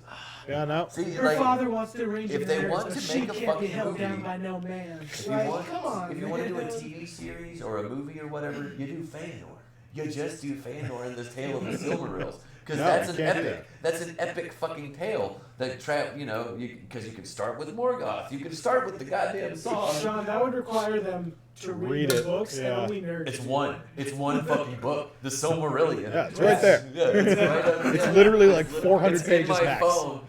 Yeah, no. See, her like, father wants to arrange if they marriage, want but to she make a can't be fucking held down movie, by no man. if you Like, want, come on, if you want to do a man. TV series or a movie or whatever, you do Fëanor. You just do Fëanor in this Tale of the Silmarils. Because No, that's you an can't do epic. That's an epic fucking tale. That because you can start with Morgoth. You can start with the goddamn song. Sean, that would require them to read the it, books, and yeah. only nerds. It's do one. It's one fucking book. The Silmarillion. Yeah, it's right there. Yeah, it's right up, It's yeah. literally like It's 400 it's pages in my max. phone.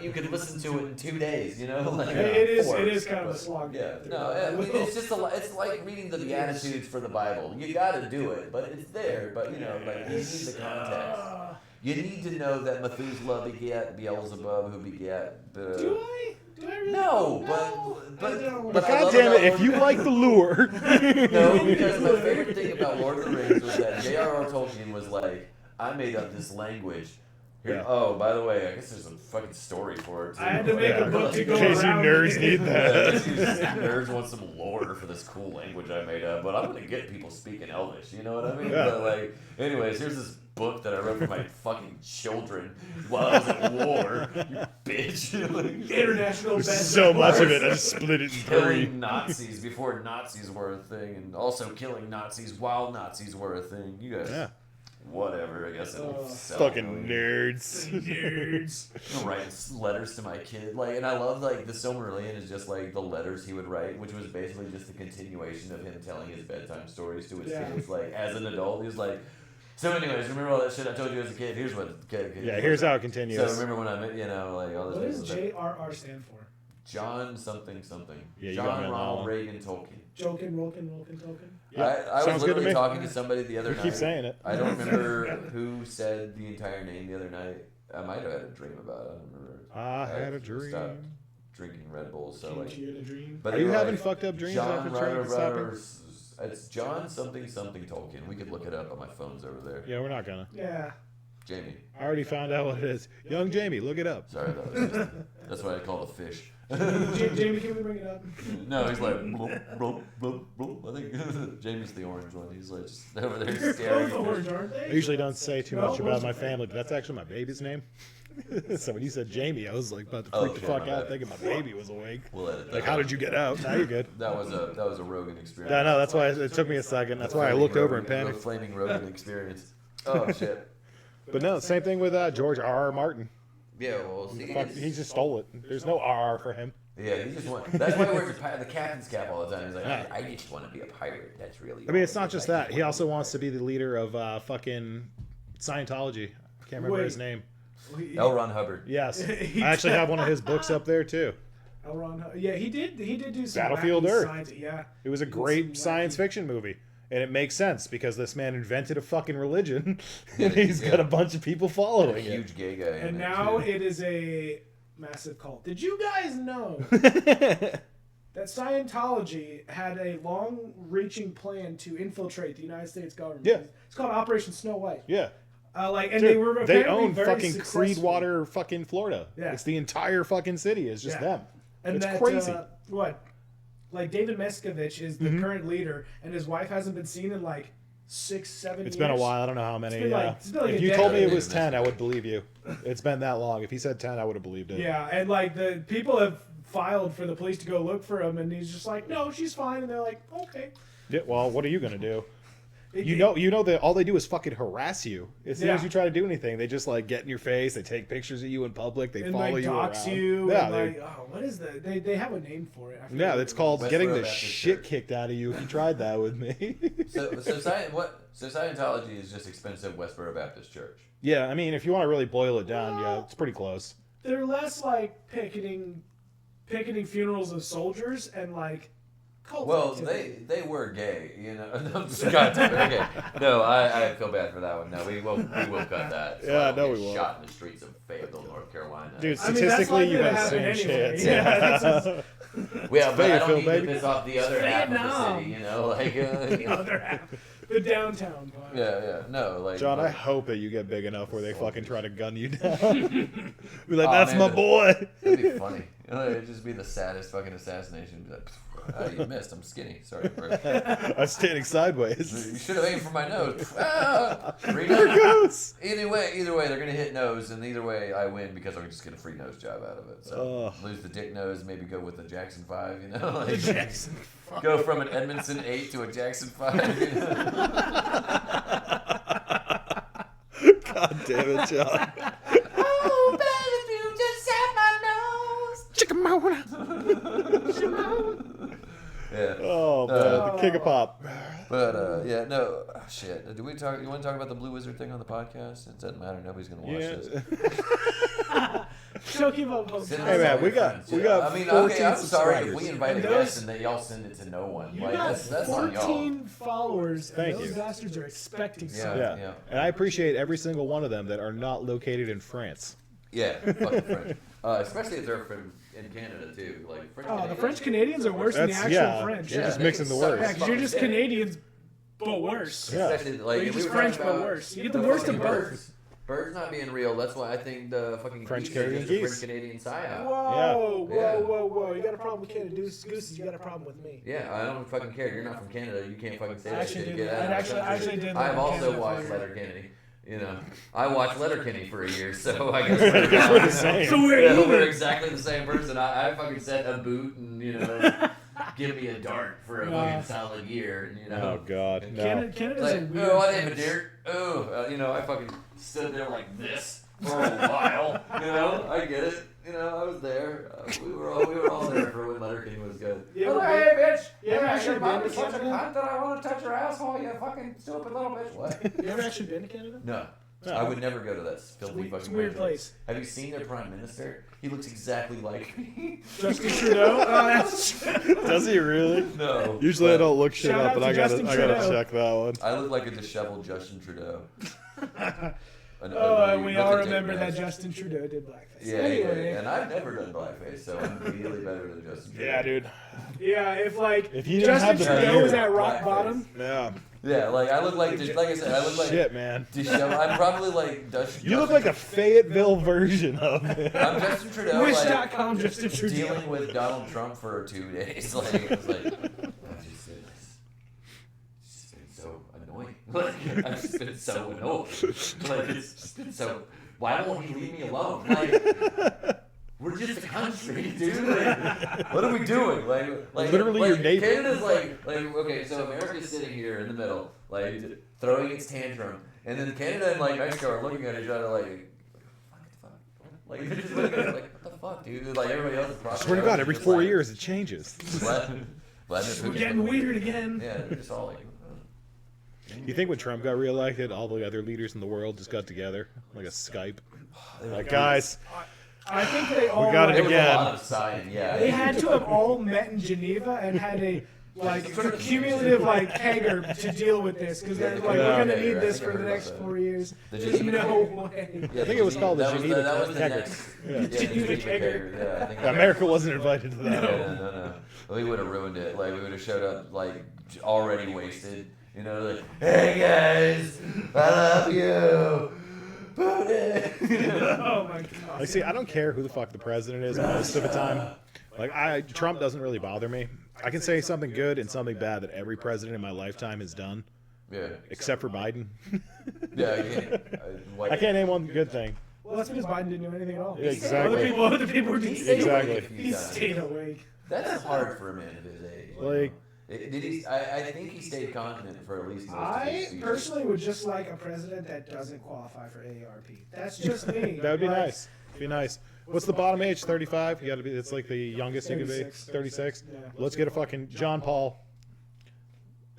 You could listen to it in 2 days. Like, It is. four. It is kind of a slog. Yeah, to get no, through. I mean, it's just it's like reading the Beatitudes for the Bible. You got to do it, but it's there. But like you need the context. You need to know that Methuselah begat Beelzebub, who begat. Do I? Do I really? No, I don't. But I love goddamn it, about if you Lord- like the lure, No, because my favorite thing about Lord of the Rings was that J.R.R. Tolkien was like, I made up this language. Here, Yeah. oh, by the way, I guess there's a fucking story for it too. I had to make Yeah. a book to go in case you around nerds it. need Yeah, that. these nerds want some lore for this cool language I made up, but I'm gonna get people speaking Elvish. You know what I mean? Yeah. But anyways, here's this book that I wrote for my fucking children while I was at war. You bitch. International There's best. so much of it, I just split it in three. Killing Nazis before Nazis were a thing, and also killing Nazis while Nazis were a thing. You guys, Yeah. whatever. I guess it'll sell. Fucking nerds. Nerds. I'm writing letters to my kid, and I love the Silmarillion is just like the letters he would write, which was basically just a continuation of him telling his bedtime stories to his Yeah. kids. As an adult, he was like, so anyways, remember all that shit I told you as a kid? Here's what. Yeah, here's how it continues. So remember when I met, all What this. does JRR stand for? John something something. Yeah, you got me John on that Ronald one. Reagan Tolkien. Joking, Tolkien. Yeah, I was sounds good to literally me. talking to somebody the other You night. keep saying it. I don't remember who said the entire name the other night. I might have had a dream about it. I don't remember. I had a dream. Stopped drinking Red Bull, so Can't you get a dream? But Are they you were having like, fucked up dreams John after trying to stop Ryder, it? it's John something something Tolkien. We could look it up on my phone's over there. Yeah, we're not gonna. Yeah. Jamie. I already found out what it is. Young Jamie, look it up. Sorry, that's what I call the fish. Jamie, can we bring it up? No, he's like, bloop, bloop, bloop, bloop. I think Jamie's the orange one. He's like just over there Both staring. orange, aren't I they? usually don't say too much No, about those my are family, but that's actually my baby's name. So when you said Jamie, I was like about to Oh, freak the okay, fuck my out bad. thinking my baby was awake. We'll edit that. Like, how did you get out? Now you're good. That was a Rogan experience. Yeah, no, that's why it took me a second. That's why I looked over and The panicked. flaming Rogan experience. Oh shit. But no, same thing with George R.R. Martin. Yeah, well, see, Fuck, he just stole it. There's no R.R. for him. yeah, he just want. That's why he wears the captain's cap all the time. He's like, I just want to be a pirate. That's really. I mean, it's not just that. He also wants to be the leader of fucking Scientology. I can't remember his name. L. Ron Hubbard. Yes. He I actually have one of his books up there, too. Yeah, he did do some Battlefield wacky Earth. science. Yeah. It was a Some great wacky- science fiction movie. And it makes sense because this man invented a fucking religion and Yeah, he's yeah. got a bunch of people A following it. huge gay guy. in And it, now too. it is a massive cult. Did you guys know that Scientology had a long-reaching plan to infiltrate the United States government? Yeah. It's called Operation Snow White. Yeah. And Dude, they were they apparently own very fucking successful. Creedwater, fucking Florida. Yeah. It's the entire fucking city. It's just Yeah. them. And it's that, crazy. Like David Mescovich is the Mm-hmm. current leader, and his wife hasn't been seen in like 6-7 years. It's been a while. I don't know how many. been like- it's been like if a you told me it decade. was 10, I would believe you. It's been that long. If he said 10, I would have believed it. Yeah, and like the people have filed for the police to go look for him, and he's just like, no, she's fine, and they're like, okay. Yeah, well, what are you gonna do? It- You know that all they do is fucking harass you. As soon as Yeah. you try to do anything, they just like get in your face. They take pictures of you in public. They and follow like you dox around. you, Yeah, and they- like, oh, what is that? They have a name for it. I forget yeah, what it's it called Westboro getting the Baptist shit Church. kicked out of you. If you tried that with me. So Scientology is just expensive Westboro Baptist Church. Yeah, I mean, if you want to really boil it down, yeah, it's pretty close. is. They're less like picketing funerals of soldiers and like cult Well, activity. they were gay, you know. No, God, okay. No, I feel bad for that one. No, we will cut that. So Yeah, I don't no, get we won't. Shot in the streets of Fayetteville, North Carolina. Dude, I mean, that's statistically, likely you to got the happen same anyway. chance. Yeah, that's yeah, but I don't Fayetteville, need baby. to piss off the other half of the Vietnam. city, you know, like. The other half, the downtown part. Yeah. No, like John, I like, hope that you get big enough where they fucking try to gun you down. Be like, Aw, that's man, my but- boy. It'd be funny. You know, it'd just be the saddest fucking assassination. Be like, oh, you missed. I'm skinny. Sorry, bro. I'm standing sideways. You should have aimed for my nose. Ah! Free There it nose. goes. Either way, they're gonna hit nose, and either way, I win because I'm just get a free nose job out of it. So Ugh. lose the dick nose, maybe go with the Jackson 5. You know, like, Jackson. go from an Edmondson 8 to a Jackson 5. You know? God damn it, John. Oh, baby, you just had my nose. Chickamona. Yeah. Oh man, the king of pop. But yeah, no shit. Do we talk? You want to talk about the Blue Wizard thing on the podcast? It doesn't matter. Nobody's gonna watch Yeah. this. She'll keep up hope. Send Hey, us man, all we your got- friends. we got I mean, 14 okay, I'm sorry if we subscribers. invite a And guest those- and that y'all send it to no one. You Like got that's on y'all. 14 followers, and Thank those you. bastards are expecting Yeah. something. Yeah. And I appreciate every single one of them that are not located in France. Yeah, fucking French. Especially if they're from in Canada too. Like French. Oh, the Canadians. French Canadians are worse than the That's actual yeah. French. You're Yeah, just they mixing can the suck words. Yeah, 'cause you're just fucking dick. Canadians, but worse. Yeah. Especially, like, You're and we just were French, talking but about worse. You get the worst of fucking both. birds. Birds not being real. That's why I think the fucking French geese are Canadian just a geese. French Canadian psyop. Whoa, Yeah. whoa. You got a problem with Canada gooses, you got a problem with me. Yeah, I don't fucking care. You're not from Canada. You can't fucking say I that actually shit. did- Get out I of the actually- country. I actually did live I've in also Canada for a watched year. Letterkenny. You know, I watched Letterkenny for a year, so I guess We're the same. So we're Yeah, even. we're exactly the same person. I fucking set a boot and give me a dart for a fucking solid year. And, Oh god, no. Canada's like, a weird oh, I named a place. deer. Oh, I fucking stood there like this for a while. I get it. I was there. We were all there for when Letterkenny was good. Yeah, Oh, but- hey, bitch! You ever Yeah, actually your been mom to is such a Canada? cunt that I want to touch her asshole. You fucking stupid little bitch. What? You ever actually been to Canada? No. No. I would never go to that filthy It's fucking a weird place. place. Have you seen their prime minister? He looks exactly like me. Justin Trudeau? Oh, that's Does he really? No. Usually I but don't look shit Shout up, out but to I gotta Justin I gotta Trudeau. check that one. I look like a disheveled Justin Trudeau. An Oh, ugly, and we all look at remember Dick that Ness. Justin Trudeau did blackface. Yeah, Anyway. and I've never done blackface, so I'm really better than Justin Trudeau. Yeah, dude. Yeah, If he didn't Justin have the Trudeau beard. was at rock Blackface. bottom. Yeah. Yeah, like I look like I said, I look like Shit, man. disheveled. I'm probably like Justin. You look like a Fayetteville version of him. I'm Justin Trudeau. Wish.com Justin Trudeau. Dealing with Donald Trump for 2 days. Like it's like I've just been so annoying. Like I've just been so annoyed. Like it's just been so. Why won't he leave me alone? Like we're just a country, dude. Like, what are we doing? Like Literally your neighbor. Canada's like okay, so America's sitting here in the middle, like throwing its tantrum, and then Canada and like Mexico are looking at each other like. Like they're just looking at it like, what the fuck, dude? Like everybody else is I swear to God, every 4 years it changes. We're getting weird again. Yeah, they're just all like. You think when Trump got reelected, all the other leaders in the world just got together, like a Skype? Like, guys, I think they all. got it There was again. a lot of sighing, yeah. They had to have all met in Geneva and had a cumulative hanger to deal with this because they're like, Yeah. we're gonna need I this think I for the heard next about that. 4 years. The There's Geneva no Kegger. way. Yeah, I think it was called the that was Geneva that was the Kegger. next. Yeah. Yeah, the Geneva Geneva Kegger. Kegger. Yeah, I think America wasn't invited to that. No. We would have ruined it. Like we would have showed up like already wasted. Like, hey guys, I love you. Putin. Oh my god. Like, see, I don't care who the fuck the president is most of the time. Like, Trump doesn't really bother me. I can say something good and something bad that every president in my lifetime has done, Yeah. except for Biden. Yeah. I can't name one good thing. Well, that's because Biden didn't do anything at all. Yeah, exactly. Other people were He just Exactly. He stayed awake. That's hard for a man of his age. Like, Did he? I think he stayed continent for at least most of his I season. personally would just like a president that doesn't qualify for AARP. That's just me. that would be Like, nice. Be nice. What's the bottom age? 35? You gotta be. It's like the youngest you can be. 36. 36. Yeah. Let's get a fucking John Paul.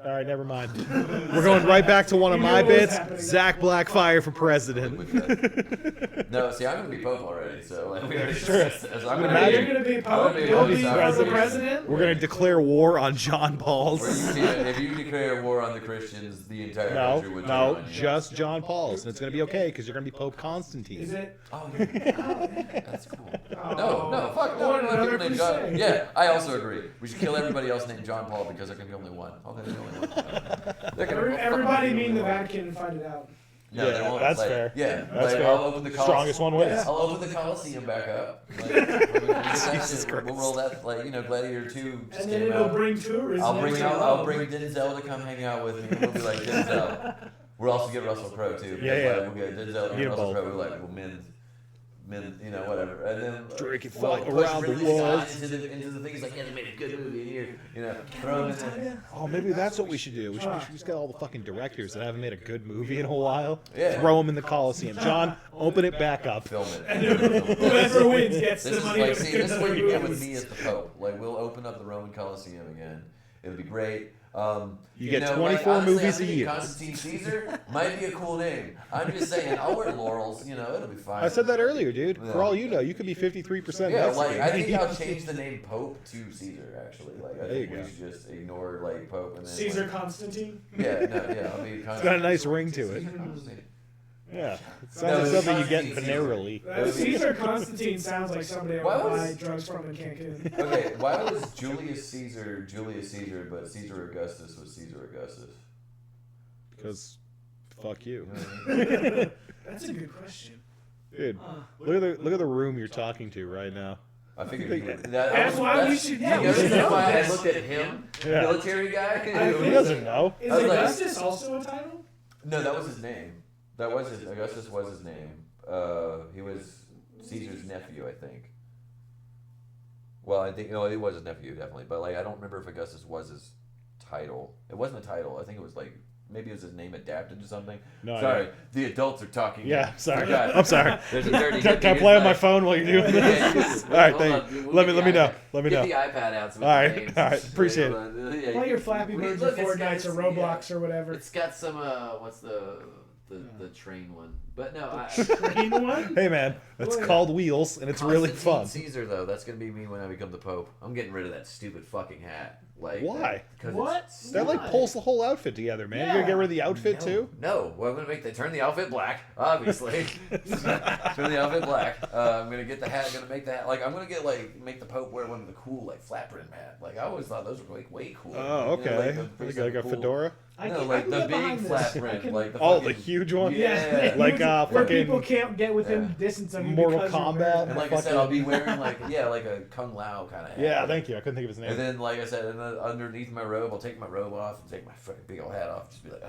All right, never mind. We're going right back to one of You my know what's bits. happening. Zach Blackfire for president. No, see, I'm gonna be Pope already, so like, we already Sure. discussed this. I'm gonna Imagine. You're gonna be I'm Pope. gonna be You'll be president. president. We're gonna declare war on John Paul's. If you declare war on the Christians, the entire No, country would turn no, on you. just John Paul's, and it's gonna be okay because you're gonna be Pope Is Constantine. it? Oh, yeah. That's cool. Oh. No, fuck no. Or No, another people named John. crusade. Yeah, I also agree. We should kill everybody else named John Paul because there can be only one. Okay, there's only They're gonna Everybody mean the Vatican and find it out. No, Yeah, they won't. that's like, fair. Yeah, That's like, fair. I'll open the Strongest one wins. I'll open the Coliseum back up. Like, we'll get that Jesus shit. Christ. We'll roll that, like, Gladiator 2 just And then came it'll out. bring tourism. I'll bring to Denzel to come hang out with me. And we'll be like Denzel. We'll also get Russell Crowe too. Yeah, yeah. Like, we'll get Denzel and Get Russell both. Crowe. We'll mend, whatever. And then Drinking we'll fuck push around the Ridley Scott world. into the thing. He's like, yeah, they made a good movie here. Throw him in there. Oh, maybe that's what we should do. We should just get all the fucking directors that haven't made a good movie in a while. Yeah. Throw them in the Coliseum. John, open it back up. Film it. Whoever wins gets This the is money. like, to see, make this is another where you get movie. with me as the Pope. Like, we'll open up the Roman Coliseum again. It'll be great. You get know, 24 honestly, movies I'm a thinking year. Constantine Caesar might be a cool name. I'm just saying, I'll wear laurels. It'll be fine. I said that earlier, dude. Yeah. For all you know, you could be 53% Yeah, Mexican. like I think I'll change the name Pope to Caesar. Actually, like I There you think we go. should just ignore like Pope and then Caesar like, Constantine. Yeah, no, yeah, I'll be. It's got a nice ring to it. Yeah. It sounds like something you get venerally. Caesar Constantine sounds like somebody I Why would was- buy drugs from in Cancun. Okay, why was Julius Caesar, but Caesar Augustus was Caesar Augustus? Because, fuck you. That's a good question. Dude, look at the room you're talking to right now. I figured he would. That's why we should- yeah, You we notice should that's know why I this. looked at him, Yeah. military guy. He doesn't know. Is I was like- Augustus also a title? No, that was his name. Augustus was his name. He was Caesar's nephew, I think. Well, I think it was his nephew definitely, but like I don't remember if Augustus was his title. It wasn't a title. I think it was like maybe it was his name adapted to something. No, Sorry, yeah. the adults are talking. Yeah, sorry. Forgot. I'm sorry. There's a dirty. Can I play on my phone while you're doing Yeah, this? you- All right, hold thank on, you. we'll Let get me the know. iPad- Let me Get know. the iPad out. So we All can right, names. all right, appreciate it. Hold on. Yeah, Play your Flappy Birds or look, it's got- Fortnite or Roblox or whatever. It's got some what's the train one, but no. Green one? Hey, man, it's Boy. called Wheels, and it's really Constantine fun. Caesar though, that's gonna be me when I become the Pope. I'm getting rid of that stupid fucking hat. Like Why? Because What? it's That like pulls the whole outfit together, man. You're gonna get rid of the outfit no, too? No, well, I'm gonna turn the outfit black, obviously. Turn the outfit black. I'm gonna get the hat. Gonna make the hat like I'm gonna make the Pope wear one of the cool like flat brim hat. Like I always thought those were like way cool. Oh, okay. Like a fedora? No, like the big flat brim, like the Oh, the fucking- huge one? Yeah. Like, where fucking people can't get within distance of you Mortal because you're Kombat. wearing And it. like I said, I'll be wearing like a Kung Lao kind of hat. Yeah, thank you. I couldn't think of his And name. then, like I said, and then underneath my robe, I'll take my robe off and take my fucking big old hat off. Just be like,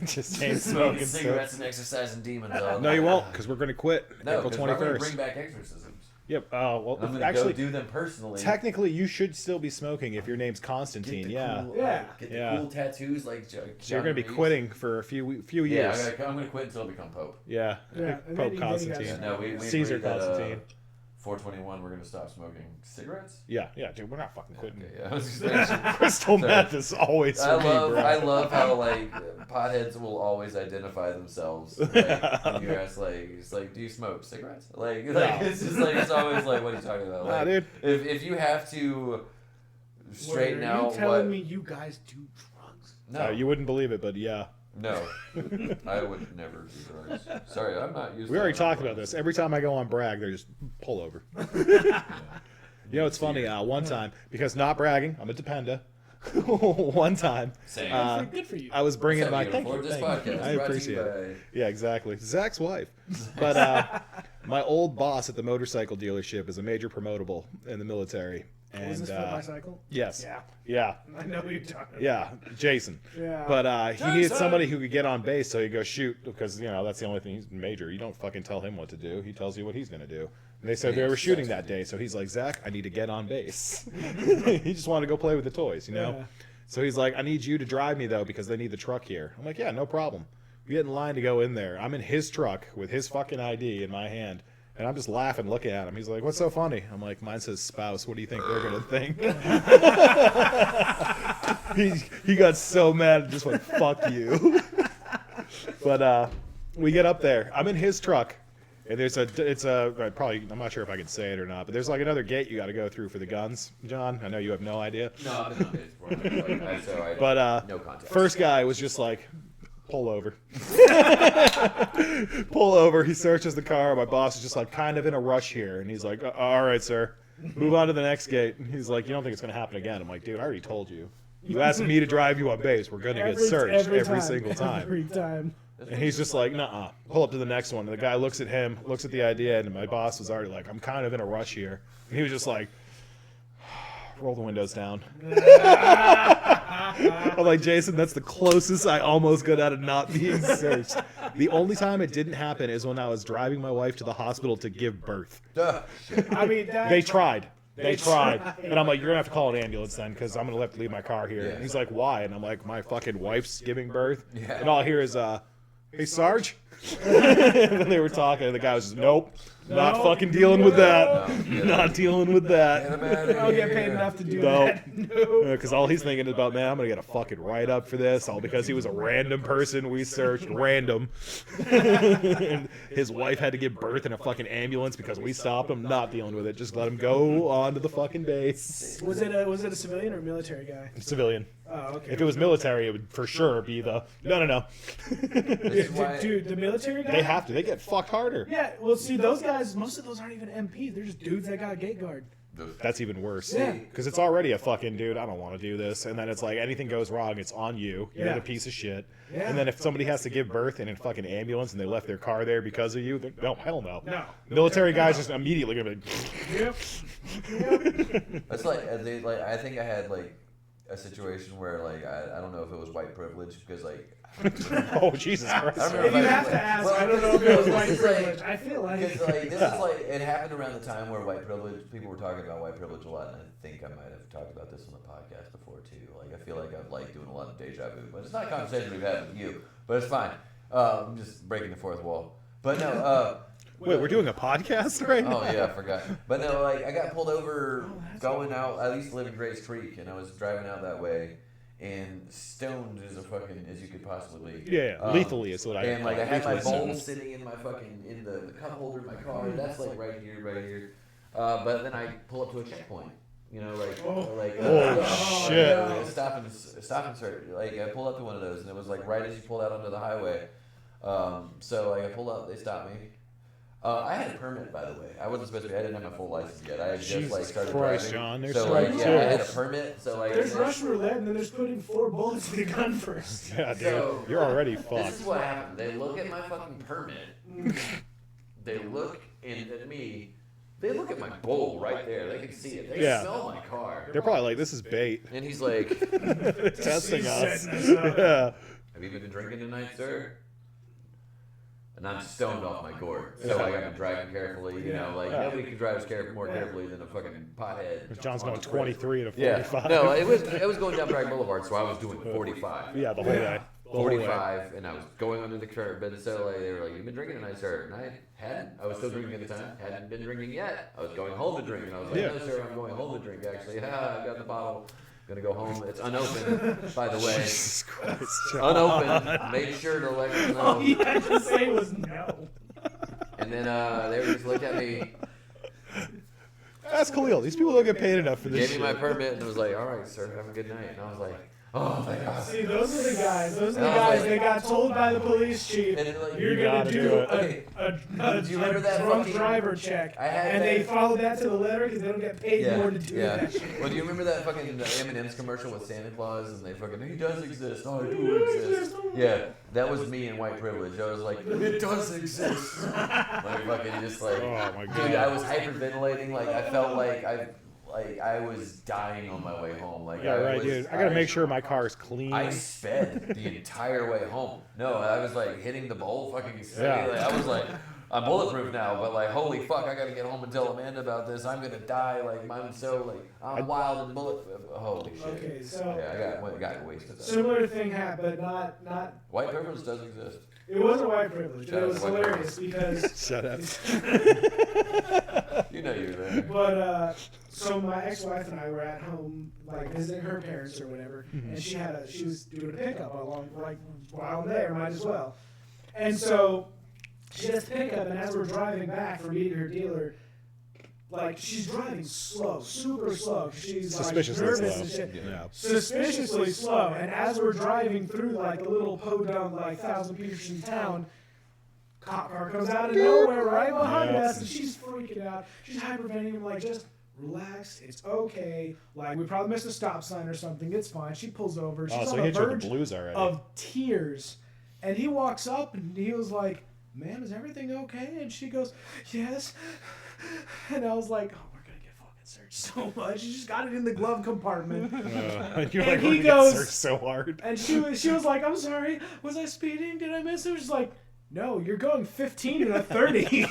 Just ain't smoking smoking cigarettes stuff. and exercising demons. All No, you night. won't, because we're gonna quit No, April because I'm gonna 21st. bring back exorcisms. Yep. Oh, well, I'm gonna actually, go do them personally. technically, you should still be smoking if your name's Constantine. Get the Yeah. cool, Yeah. Get the Yeah. cool tattoos like. So you're gonna be quitting for a few Yeah, years. I'm gonna quit until I become Pope. Yeah. Yeah, and Pope then you Constantine. guys- No, we Caesar agreed that, Constantine. 421, we're gonna stop smoking cigarettes. Yeah, dude, we're not fucking quitting. Okay, yeah. I was just mentioning- Crystal Sorry. meth is always for me, bro. I love how like potheads will always identify themselves. Like, when you ask it's like, do you smoke cigarettes? Like it's just like it's always like, what are you talking about? Nah, Like, dude. if you have to straighten Wait, are out you telling what me you guys do drugs? no You wouldn't believe it, but yeah. no I would never do drugs. Sorry, I'm not used. We to already talked drugs. about this. Every time I go on brag, they're just pull over. You know, it's funny. One time, because not bragging, I'm a dependa. One time, Same. Good for you. I was bringing That's my how thank we you, afford this thank you. podcast. I Brought to you appreciate it. by- Yeah, exactly. Zach's wife. But my old boss at the motorcycle dealership is a major promotable in the military. And Was this for bicycle? yes, Yeah. yeah, I know who you're talking about. yeah, Jason. Yeah. But he needed Jason! somebody who could get on base, so he'd go shoot because that's the only thing. He's major. You don't fucking tell him what to do. He tells you what he's gonna do. And they said they were shooting that day, so he's like, Zach, I need to get on base. He just wanted to go play with the toys, Yeah. So he's like, I need you to drive me though because they need the truck here. I'm like, yeah, no problem. We get in line to go in there. I'm in his truck with his fucking ID in my hand. And I'm just laughing, looking at him. He's like, what's so funny? I'm like, mine says spouse. What do you think they're going to think? he got so mad and just went, fuck you. But we get up there. I'm in his truck. And I'm not sure if I can say it or not, but there's like another gate you got to go through for the guns, John. I know you have no idea. No, I've been on dates before. So I But no context. first guy was just like, pull over. Pull over. He searches the car. My boss is just like kind of in a rush here. And he's like, all right, sir. Move on to the next gate. And he's like, you don't think it's going to happen again? I'm like, dude, I already told you. You ask me to drive you on base, we're gonna get searched every single time. Every time. And he's just like, nuh-uh. Pull up to the next one. And the guy looks at him, looks at the idea, and my boss was already like, I'm kind of in a rush here. And he was just like, roll the windows down. I'm like, Jason, that's the closest I almost got out of not being searched. The only time it didn't happen is when I was driving my wife to the hospital to give birth. I mean, They tried. They tried. And I'm like, you're going to have to call an ambulance then because I'm going to have to leave my car here. Yeah. And he's like, why? And I'm like, my fucking wife's giving birth. Yeah. And all I hear is, hey, Sarge? And then they were talking, and the guy was just, nope. Not fucking dealing with that. No. Not dealing with that. Get him out of I'll get paid here. enough to do No. that. No. Because all he's thinking is about, man, I'm going to get a fucking write-up for this, all because he was a random person we searched, random. And his wife had to give birth in a fucking ambulance because we stopped him. Not dealing with it. Just let him go on to the fucking base. Was it a civilian or military guy? Civilian. Oh, okay. If it was military, it would for sure be the, no. This is why. Dude, the military guy? They have to. They get fucked harder. Yeah, well, see, those guys, most of those aren't even MPs. They're just dudes that got gate guard. That's even worse. Yeah. Because it's already a fucking dude, I don't want to do this. And then it's like anything goes wrong, it's on you. You're Yeah. a piece of shit. Yeah. And then if somebody has to give birth in a fucking ambulance and they left their car there because of you, no, hell no. No. Military guys just immediately going to be Yep. That's like, I think I had like a situation where like I don't know if it was white privilege because like oh, Jesus Christ. I remember If you have to ask, I don't know if it was white privilege. I feel like. Because like this is like it happened around the time where white privilege people were talking about white privilege a lot, and I think I might have talked about this on the podcast before too. Like I feel like I'm like doing a lot of deja vu, but it's not a conversation we've had with you, but it's fine. I'm just breaking the fourth wall. But no, Wait, we're doing a podcast right now? oh yeah, I forgot. But no, like I got pulled over going out. I used to live in Grace Creek, and I was driving out that way. And stoned as a fucking as you could possibly be. Yeah, lethally is what I And like I had my lethally bowl stoned. sitting in my fucking in the cup holder in my car. That's like right here. But then I pull up to a checkpoint. You know, shit. stop and search. Like I pulled up to one of those, and it was like right as you pulled out onto the highway. So like I pulled up, they stopped me. I had a permit, by the way. I wasn't supposed to be. I didn't have my full license yet. I had just like Jesus started Christ, driving. John, there's so so like much yeah, I had a too. permit. So like There's rush roulette, and then there's putting 4 bullets in the gun first. Yeah, dude. So- You're already This fucked. is what happened. They look at my fucking permit. They look at me. They look at my bowl right there. They can see it. They Yeah. smell my car. They're probably like, this is bait. And he's like, Testing He's us. setting us up. Yeah. "Have you been drinking tonight, sir?" And I'm stoned off my gourd. So like I've been driving carefully. You know, like nobody can drive more carefully than a fucking pothead. John's going 23 at a Yeah. 45. No, it was going down Bragg Boulevard, so I was doing 45. Yeah, the whole way. The whole way. 45, and I was going under the curb, and so like, they were like, "You've been drinking tonight, sir?" And I hadn't. I was still drinking at the time. Hadn't been drinking yet. I was going home to drink, and I was like, Yeah. "No, sir, I'm going home to drink. Actually, I've got the bottle. Gonna go home. It's unopened, by the way. Jesus Christ, John. Unopened. Made sure to let you know." All he had to say was no. And then they just looked at me, Ask Khalil. These people don't get paid enough for this gave me my shit. permit, and was like, "All right, sir, have a good night." And I was like, "Oh, thank God." See, those are the guys. Those are the And I was guys. like- They got told by the police chief, And then, like, you're You gonna gotta do do it. a Do you remember that drunk fucking- driver check, I had and they that- followed that to the letter because they don't get paid more to do that shit. Well, do you remember that fucking M&M's commercial with Santa Claus and they fucking, "He does exist. Oh, I do exist." Yeah, that was me in white privilege. I was like, "It does exist." Like fucking just like, Oh, my dude, God. I was hyperventilating. Like I felt like I was dying on my way home. Like Yeah, I right, was, dude. I gotta make sure my car is clean. I sped the entire way home. No, I was like hitting the bowl fucking steady. Yeah. Like, I was like, I'm bulletproof now, but like, holy fuck, I gotta get home and tell Amanda about this. I'm gonna die. Like, I'm so like, I'm wild and bulletproof. Holy shit. Okay, so Yeah, I got wasted. similar thing happened, but not. White privilege does exist. It wasn't white privilege, but Shout it out was to white hilarious because. Shut up. You know you're there. But so my ex-wife and I were at home, like visiting her parents or whatever, and she was doing a pickup along, like while I'm there, might as well. And so she does pickup, and as we're driving back from meeting her dealer, like she's driving slow, super slow. She's like Suspiciously nervous slow. and shit. Yeah. Suspiciously slow. And as we're driving through like a little podunk, like 1,000 Peterson town, cop car comes out of nowhere right behind Yeah. us, and she's freaking out. She's hyperventilating, like, just relax, it's okay. Like, we probably missed a stop sign or something. It's fine. She pulls over. She's Oh, so on he the hit you with verge the blues already. of tears. And he walks up and he was like, ma'am, is everything okay? And she goes, yes. And I was like, oh, we're going to get fucking searched so much. She just got it in the glove compartment. You're And like, he we're gonna get goes- searched so hard. And she was like, I'm sorry. Was I speeding? Did I miss it? She's like, no, you're going 15 and a 30.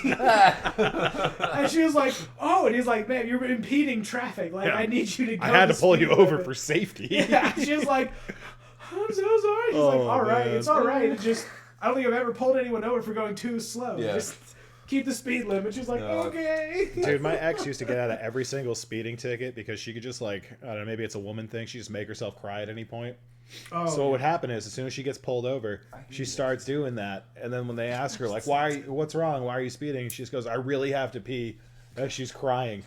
And she was like, oh. And he's like, man, you're impeding traffic. Like, Yeah. I need you to go. I had the to pull you speed over limit." for safety. Yeah. She was like, I'm so sorry. He's like, Oh, all right, man. it's all right. It just, I don't think I've ever pulled anyone over for going too slow. Yeah. Just keep the speed limit. She's like, No. okay. Dude, my ex used to get out of every single speeding ticket because she could just like, I don't know, maybe it's a woman thing. She just make herself cry at any point. Oh, So what would happen is, as soon as she gets pulled over, she starts doing that, and then when they ask her like, what's wrong? Why are you speeding? She just goes, I really have to pee. And she's crying.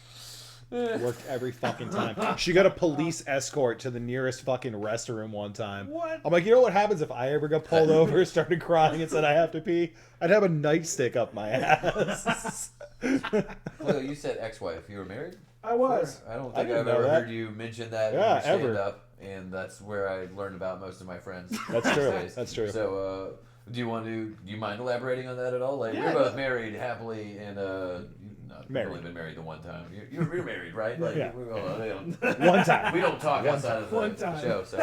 Worked every fucking time. She got a police escort to the nearest fucking restroom one time. What? I'm like, you know what happens if I ever got pulled over, started crying, and said I have to pee? I'd have a nightstick up my ass. Well, you said ex-wife. You were married? I was. I don't I think didn't I've know ever that. heard you mention that Yeah, in your ever. stand-up, and that's where I learned about most of my friends. That's true. these days. That's true. So, do you mind elaborating on that at all? Like, Yeah, we're both no. married happily, and you've Married. only been married the one time. You're married, right? Like, Yeah. One time. we don't talk One outside of One the time. show. So,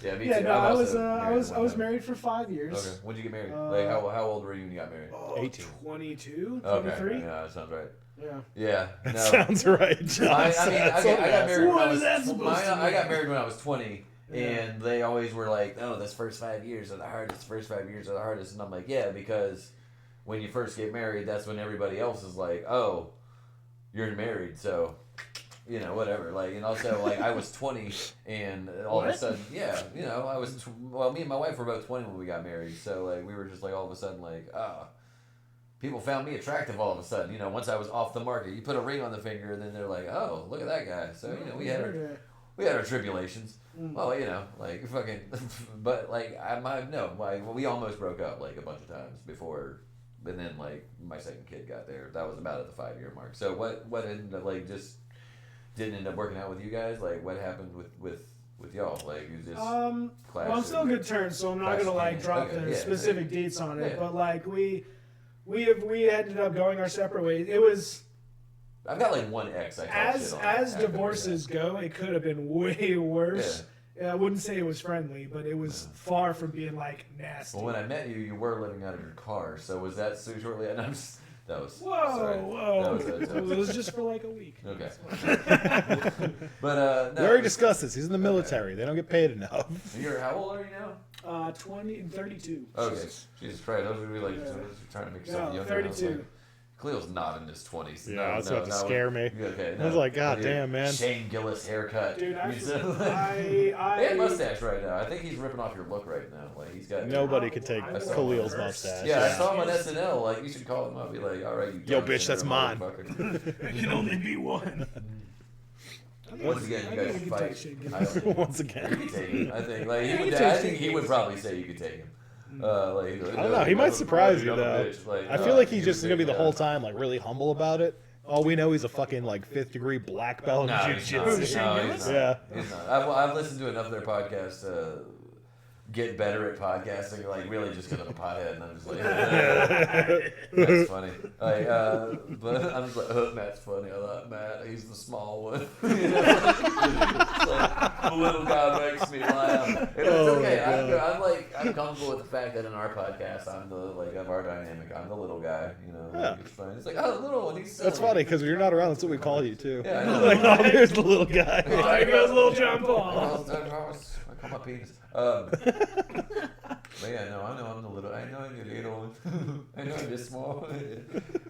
yeah, me Yeah, too. no, I'm I also was one time. married for 5 years. Okay. When did you get married? Like, how old were you when you got married? 18. 22, Okay. 23. Yeah, that sounds right. Yeah. Yeah. No. That sounds right, John. I mean, I got married when What I was was. that supposed to I got mean? married when I was 20, Yeah. and they always were like, "Oh, this first 5 years are the hardest. First 5 years are the hardest." And I'm like, "Yeah, because when you first get married, that's when everybody else is like, oh, you're married, so." You know, whatever. Like, and also, like, I was 20, and all of a What? sudden, yeah, you know, I was. Well, me and my wife were both 20 when we got married, so like, we were just like, all of a sudden, like, people found me attractive all of a sudden. You know, once I was off the market, you put a ring on the finger, and then they're like, oh, look at that guy. So you know, we had our tribulations. Well, you know, like fucking, but like we almost broke up like a bunch of times before, and then like my second kid got there. That was about at the 5-year mark. So what ended up like just didn't end up working out with you guys? Like what happened with y'all? Like you just Well, I'm still in good terms, so I'm not gonna like drop Okay, the yeah. specific dates on it. Yeah. But like we ended up going our separate ways. It was I've got like one ex. I talk as shit on as after divorces go, it could have been way worse. I wouldn't say it was friendly, but it was far from being like nasty. Well, when I met you, you were living out of your car. So was that so shortly? And that was Whoa, sorry. whoa! That was It was just for like a week. Okay. But no. We already discussed this. He's in the military. They don't get paid enough. You're how old are you now? 20 and 32. Okay. Jesus Christ, those would be like Yeah. trying to make yourself No, younger. I was 32. like, Khalil's not in his 20s. Yeah, that's about to scare me. Okay, I was like, God damn, man. Shane Gillis haircut. Dude, He's, I and mustache right now. I think he's ripping off your look right now. Like he's got Nobody could take I saw Khalil's it first. mustache. Yeah, I saw him on SNL. Like you should call him up. Be like, all right, you. Yo, Down bitch, that's syndrome mine. motherfucker." There can only be one. Once again, you guys can fight. take shit. Once You again. could take him. I think. Like he You would. can I take think he shit. would probably say you could take him. Like, I don't know. He might surprise you though. I feel like he's just gonna be the whole time like really humble about it. All we know, he's a fucking like 5th degree black belt in No, he's not. jiu-jitsu. No, he's not. Yeah. He's not. I've listened to enough of their podcasts to get better at podcasting, like really just because I'm a pothead, and I'm just like, that's funny. Like, but I'm just like, Matt's funny. I like Matt. He's the small one. It's like, the little guy makes me laugh. And it's okay. I'm comfortable with the fact that in our podcast, I'm the of our dynamic. I'm the little guy. You know, Yeah. like, it's fine. It's like, oh, the little one. He's silly. That's funny because when you're not around, that's what we call you too. Yeah, I know. Like, oh, there's the little guy. Oh, here goes little John Paul. I call my penis. But yeah, no, I know I'm the little. I know I'm the little one. I know I'm just small.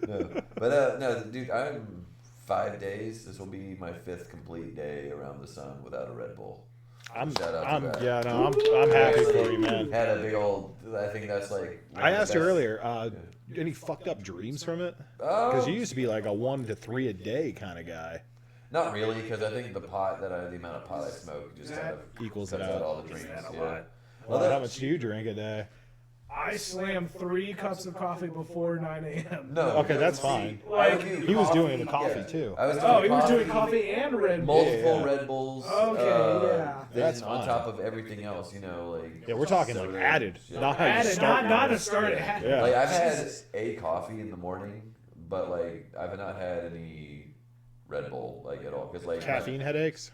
No, but no, dude, I'm 5 days. This will be my 5th complete day around the sun without a Red Bull. Shout out to that. I'm happy for you, man. Had a big old. I think that's like. I asked you earlier, any fucked up dreams from it? Because you used to be like a 1 to 3 a day kind of guy. Not really, because I think the amount of pot I smoke just kind of Equals it cuts out. all the dreams. that a Yeah. lot? Well, how much do you drink a day? I slammed 3 cups of coffee before 9 a.m. No. Okay, that's see, fine. I Like, would do He was doing the coffee, coffee too. I was Oh, doing he was doing coffee and Red Bull. multiple Yeah. Red Bulls. Okay, yeah. That's on fine. top of everything else, you know, like Yeah, we're talking like soda, added, shit. not how you Added, start. not to start it. Yeah. Like I've had a coffee in the morning, but like I've not had any Red Bull like at all because like Caffeine headaches.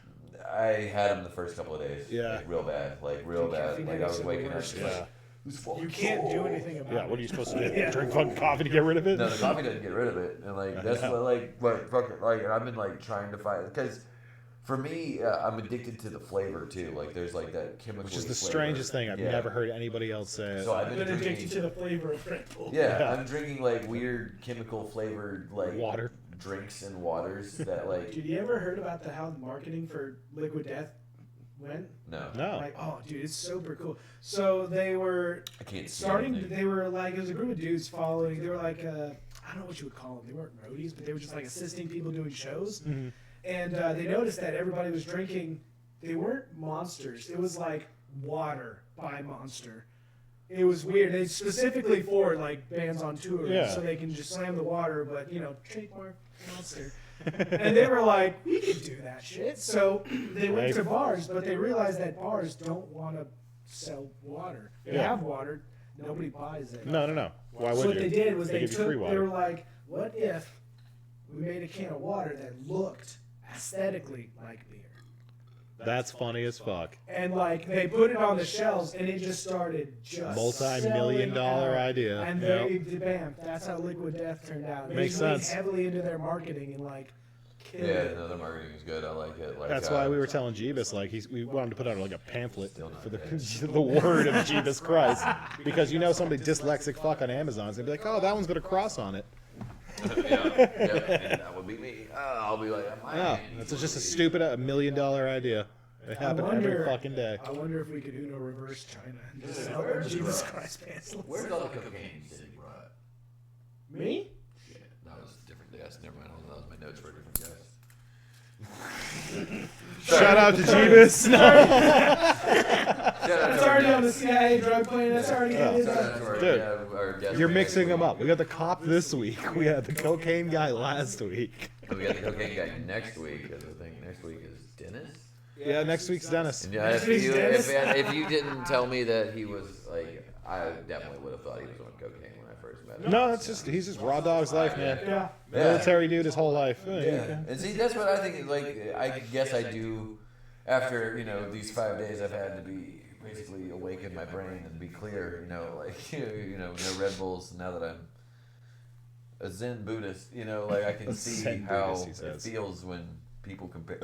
I had them the first couple of days. Yeah. Like, real bad. Like real bad. Caffeine Like I was headaches are the waking up. worst. just like, Yeah. "Who's fucking You can't do so-" anything about it. Yeah. What are you supposed to do? Yeah. Drink fucking coffee to get rid of it? No, the coffee doesn't get rid of it, and like that's what fucking like I've been like trying to find because for me I'm addicted to the flavor too. Like there's like that chemical. Which is the strangest thing. I've never heard anybody else say it. So I've I've been been drinking. addicted to the flavor of Red Bull. Yeah, I'm drinking like weird chemical flavored like Water. drinks and waters that like Dude, you ever heard about how the marketing for Liquid Death went? no, No. Like, oh, dude, it's super cool. So they were I can't see starting. anything. They were like, it was a group of dudes following. They were like, I don't know what you would call them. They weren't roadies, but they were just like assisting people doing shows. Mhm. And they noticed that everybody was drinking. They weren't Monsters. It was like water by Monster. It was weird. They specifically for like bands on tour, Yeah. so they can just slam the water, but trademark Monster. And they were like, we could do that shit. So they went Right. to bars, but they realized that bars don't want to sell water. They Yeah. have water, nobody buys it. No. Why would So what you? they did was they give you took. free They water. were like, what if we made a can of water that looked aesthetically like beer? That's funny as fuck. And like they put it on the shelves, and it just started just Multi-million-dollar selling out. idea. And Yep. bam, that's how Liquid Death turned out. They Makes leaned sense. heavily into their marketing and like killed Yeah, it. no, the marketing is good. I like it. Like, That's why we were telling Jeebus like we wanted to put out like a pamphlet Still not for the dead. the word of Jeebus Christ because somebody dyslexic fuck on Amazon's gonna be like, oh, that one's got a cross on it. yeah, and that would be me. I'll be like, No, that's just a stupid $1 million idea. It happens every fucking day. I wonder if we could Uno reverse China and just sell them Jesus Christ pencils. Where's all the cocaine you said you brought? Me? Shit, that was a different guest. Never mind. That was my notes for a different guest. Shout out to Jeebus. That's already on the CIA drug plane. That's already in his. Dude, You're mixing them up. We got the cop this week. We had the cocaine guy last week. We got the cocaine guy next week. Because I think next week is Dennis. Yeah, next week's Dennis. And yeah, Next week's Dennis? if you didn't tell me that he was like, I definitely would have thought he was on cocaine when I first met him. No, he's just raw dog's life, man. Yeah. Military dude his whole life. Yeah, and see, that's what I think. Like, I guess I do. After these 5 days, I've had to be basically awaken my brain and be clear. Like no Red Bulls. Now that I'm a Zen Buddhist, like I can see Zen how Buddhist, he it says. feels when people compare.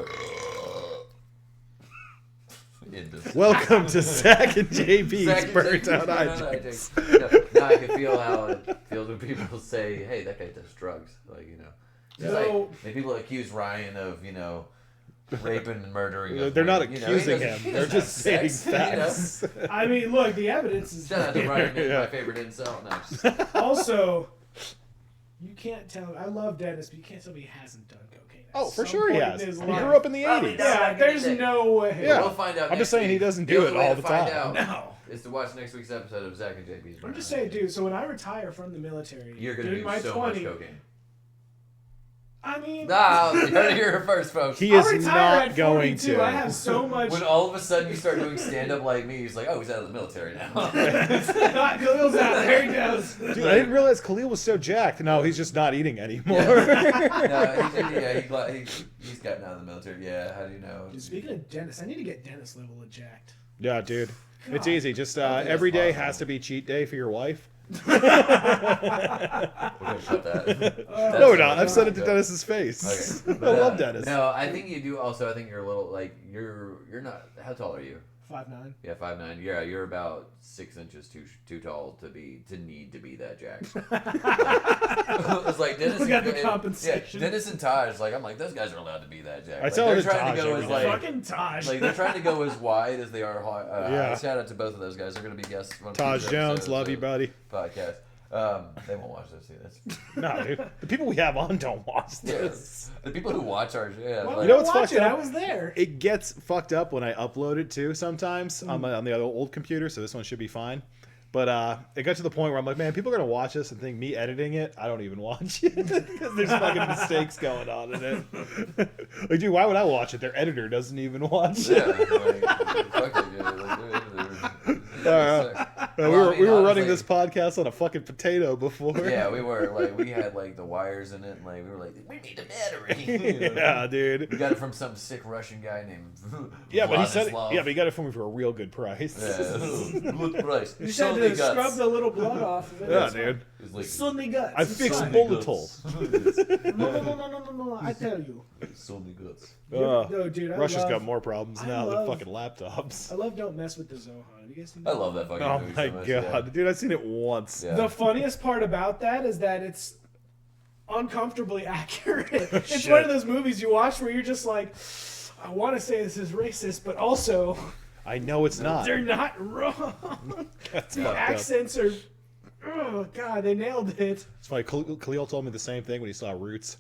Welcome to Zach and JB's Zach, Burnt Out no, Hijinks. now I can feel how it feels when people say, "Hey, that guy does drugs." It's So- like people accuse Ryan of raping and murdering. us They're not when, he accusing doesn't- him. he They're doesn't just have saying sex, facts. I mean, look, the evidence is. Shout out to Ryan, Yeah. my favorite incel. No, just- Also, you can't tell. I love Dennis, but you can't tell me he hasn't done cocaine. at Oh, for some sure he point has. in his He life. grew up in the Probably 80s. not. Yeah, there's no way. Yeah. We'll find out. I'm next just saying he week. doesn't do The it only way all to the find time. out No. is to watch next week's episode of Zach and JP's. I'm just saying, dude. So when I retire from the military, You're gonna during do my so 20, much cocaine. I mean, Nah, you heard it here first, folks. He I'll is retire not at going 42. to. I have so much. When all of a sudden you start doing stand up like me, he's like, "Oh, he's out of the military now." Khalil's out there. He goes. Dude, I didn't realize Khalil was so jacked. No, he's just not eating anymore. No, he's gotten out of the military. Yeah, how do you know? Dude, speaking of Dennis, I need to get Dennis level jacked. Yeah, dude. It's God. easy. Just I think every that's day possible. has to be cheat day for your wife. We're gonna cut that. No, we're not. I've said it to Dennis's face. Okay. I love Dennis. No, I think you do. Also, I think you're a little like you're not. How tall are you? 5'9". Yeah, 5'9". Yeah, you're about 6 inches too tall to need to be that jacked. It's like Dennis. We got the and- compensation. Yeah, Dennis and Taj. Like I'm like those guys are allowed to be that jacked. I Like, tell they're the trying to Taj go every as day. like. Fucking Taj. Like they're trying to go as wide as they are high. Yeah. Shout out to both of those guys. They're going to be guests on Taj future Jones, episodes love you, of buddy. Podcast. They won't watch this. See this. No, dude. The people we have on don't watch this. The people who watch our yeah, Well, like, You know what's watch fucked it. up? I was there. It gets fucked up when I upload it too sometimes on the old computer, so this one should be fine. But it got to the point where I'm like, man, people are gonna watch this and think me editing it. I don't even watch it because there's fucking mistakes going on in it. Like, dude, why would I watch it? Their editor doesn't even watch it. Yeah, like, fuck it, yeah, We were running this podcast on a fucking potato before. Yeah, we were. Like, we had like the wires in it, and like we were like, we need a battery. Yeah, dude. We got it from some sick Russian guy named Yeah, but he said, Vladislav. yeah, but he got it for me for a real good price. Yeah, good price. You just had to scrub the little blood off of it. Yeah, dude. It's like, Sunny guts. I fixed Sunny bullet guts. holes. No, I tell you. Sunny guts. No, dude, Russia's love, got more problems I now love- than fucking laptops. I love Don't Mess with the Zohan. Have you guys seen I that? love that fucking Oh movie my so much. god, dude! I've seen it once. Yeah. The funniest part about that is that it's uncomfortably accurate. It's Shit. one of those movies you watch where you're just like, I want to say this is racist, but also I know it's not. they're not wrong. That's The fucked up. accents are, oh god, they nailed it. It's funny. Khalil told me the same thing when he saw Roots.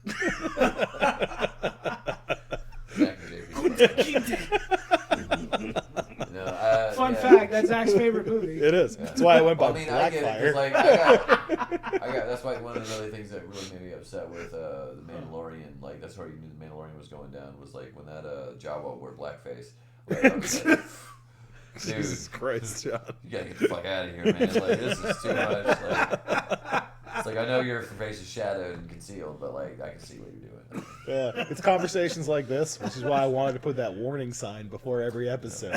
Zach and JP. No, Fun yeah. fact, that's Zach's favorite movie. It is. That's why I went by Well, I mean, I get it. 'Cause, Blackfire. like, I got. That's why one of the other things that really made me upset with the Mandalorian. Like, that's where you knew the Mandalorian was going down. Was like when that Jawa wore blackface. Like, I was like, dude, Jesus Christ, John. you gotta get the fuck out of here, man. Like, this is too much. Like, it's like I know your face is shadowed and concealed, but like I can see what you're doing. Yeah, it's conversations like this, which is why I wanted to put that warning sign before every episode.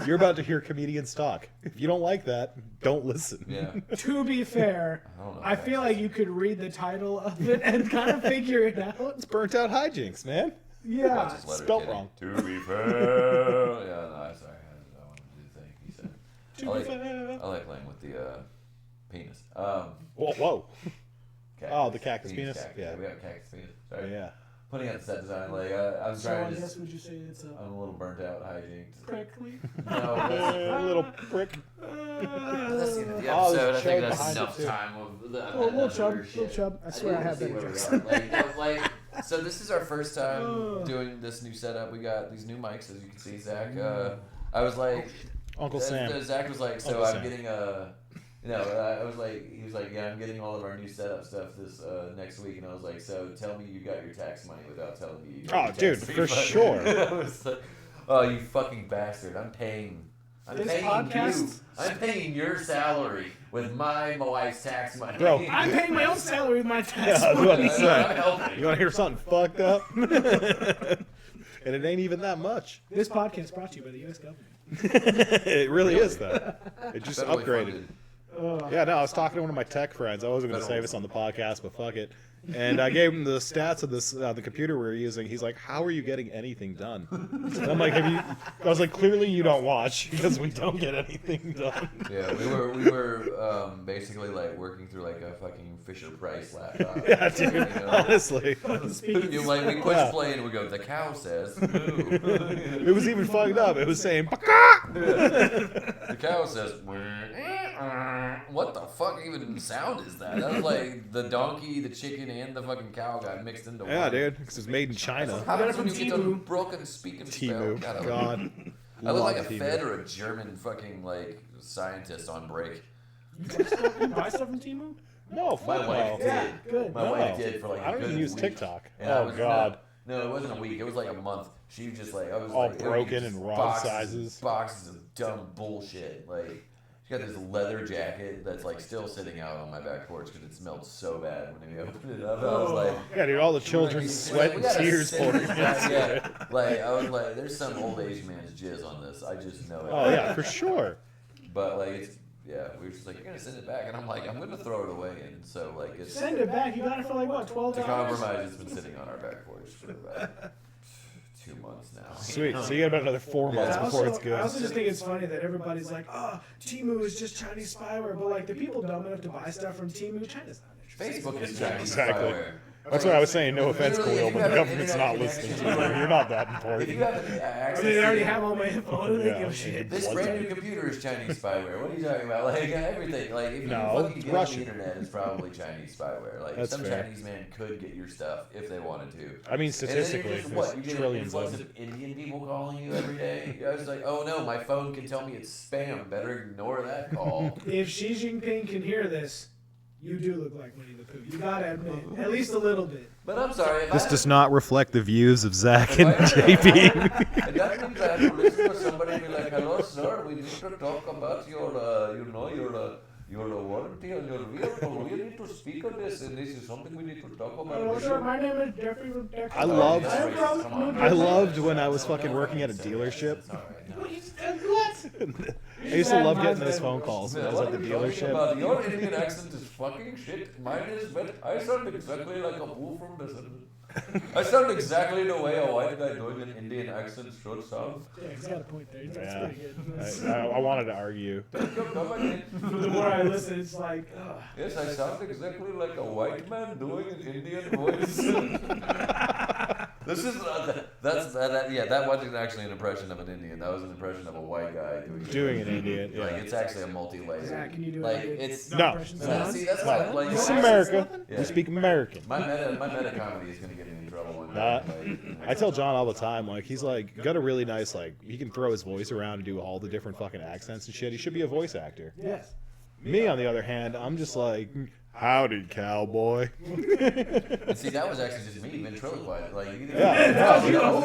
You're about to hear comedians talk. If you don't like that, don't listen. Yeah. To be fair, I don't know I if feel that's- like you could read the title of it and kind of figure it out. It's burnt out hijinks, man. Yeah. Watch his letter, spelt Kenny. wrong. To be fair. Yeah, no, I'm sorry. I wanted to do the thing he said. To be fair. I like playing with the penis. Whoa. Cactus. Oh, the cactus penis? Cactus. Yeah. We have a cactus penis. Sorry. Yeah. Putting out the set design, like I'm So trying I to guess just. would you say it's a I'm a little burnt out, hijinks. prickly? No, that's, Little prick. that's the end of the Oh, episode. there's I a think chub that's behind it, enough too. time of the. Oh, little chub. I swear I have didn't better see jokes. where we are. Like, so this is our first time doing this new setup. We got these new mics, as you can see, Zach. I was like, Uncle Sam. Zach was like, so Uncle I'm Sam. getting a. I was like, he was like, yeah, I'm getting all of our new setup stuff this next week, and I was like, so tell me you got your tax money without telling me you got Oh, your dude, tax for refund. sure. I was like, oh, you fucking bastard! I'm paying This you. podcast- I'm paying your salary with my wife's tax money. Bro, I'm paying my own salary with my tax Yeah, I was money. about to say. I'm helping. You want to hear something fucked up? And it ain't even that much. This podcast brought to you by the U.S. government. It really is, though. It just Federally upgraded. funded. Yeah, no, I was talking to one of my tech friends. I wasn't going to say this on the podcast, but fuck it. And I gave him the stats of this the computer we were using. He's like, "How are you getting anything done?" And I'm like, "Have you?" I was like, "Clearly you don't watch because we don't get anything done." Yeah, we were basically like working through like a fucking Fisher Price laptop. Yeah, dude. You know? Honestly, You like we push play and we go. The cow says. Moo. it was even fucked up. It was saying, The cow says. What the fuck even sound is that? That was like the donkey, the chicken, and the fucking cow got mixed into one. "Yeah, dude, because it's made in China." How Got it happens when from you get a Temu. broken speaking spell? Timu, God, I look like a Love Temu. Fed or a German fucking like scientist on break. You buy stuff from Temu? No, My fuck wife no. Yeah, did. good. My No. wife did for like I a don't good even use week. TikTok. And I Oh was- God. No, it wasn't a week. It was like a month. She was just like I was All like, broken just and wrong boxes, sizes. Boxes of dumb bullshit. Like she got this leather jacket that's like still sitting out on my back porch because it smelled so bad when we opened it up. I was like. Yeah, dude, all the children's sweat and tears pouring into it. Yeah, like I was like, there's some old Asian man's jizz on this. I just know it. Oh yeah, for sure. But like, it's, yeah, we were just like, you're gonna send it back, and I'm like, I'm gonna throw it away, and so like, it's Send it back. You got it for like what, $12? to compromise. It's been sitting on our back porch for about 2 months now. Sweet. So you got about another 4 months I before also, it's good. I also just think it's funny that everybody's like, oh, Temu is just Chinese spyware. But like the people dumb enough to buy stuff from Temu, China's not interested. Facebook is Chinese Exactly. spyware. That's what I was saying. No offense, Literally, Khalil, if but you the have an government's internet not listening to you. connection- You're not that If important. you have I access mean, they already to have all my info. What do they give a shit? this brand new computer is Chinese spyware. What are you talking about? Like everything. Like if No, you fucking it's get on Russian. the internet, it's probably Chinese spyware. Like That's some fair. Chinese man could get your stuff if they wanted to. I mean, And then statistically, you're just, what? You there's get an trillions influx of of Indian people calling you every day. I was like, oh no, my phone can tell me it's spam. Better ignore that call. If Xi Jinping can hear this, you do look like Winnie the Pooh. You gotta admit, at least a little bit. But I'm sorry. If This I, does not reflect the views of Zach if and I- JP. And that means I have to listen to somebody and be like, hello, sir, we need to talk about your, your warranty on your vehicle. We need to speak on this, and this is something we need to talk about. Hello, sir. My name is Jeffrey. I loved- I am from Come on. New I Jersey. loved when I was fucking working at a dealership. It's all right, no. What? I used to love getting those phone calls when I was at the dealership. About your Indian accent is fucking shit. Mine is, but I sound exactly like a fool from Listen. I sound exactly the way a white guy doing an Indian accent should sound. Yeah, he's got a point there. That's Yeah. pretty good. I wanted to argue. Come again. The more I listen, it's like, ugh. Yes, I sound exactly like a white man doing an Indian voice. This is that wasn't actually an impression of an Indian. That was an impression of a white guy Doing an Indian. Like Yeah. it's actually a multi-layer. Zach, can you do Like it? it's No. impressions No, of see us? that's why like This is my America. Yeah. We speak American. meta comedy is gonna get me in trouble one Nah. day. I tell John all the time, like, he's like, got a really nice, like, he can throw his voice around and do all the different fucking accents and shit. He should be a voice actor. Yes. Me, on the other hand, I'm just like, howdy, cowboy. And see, that was actually just me ventriloquizing. Like, Yeah.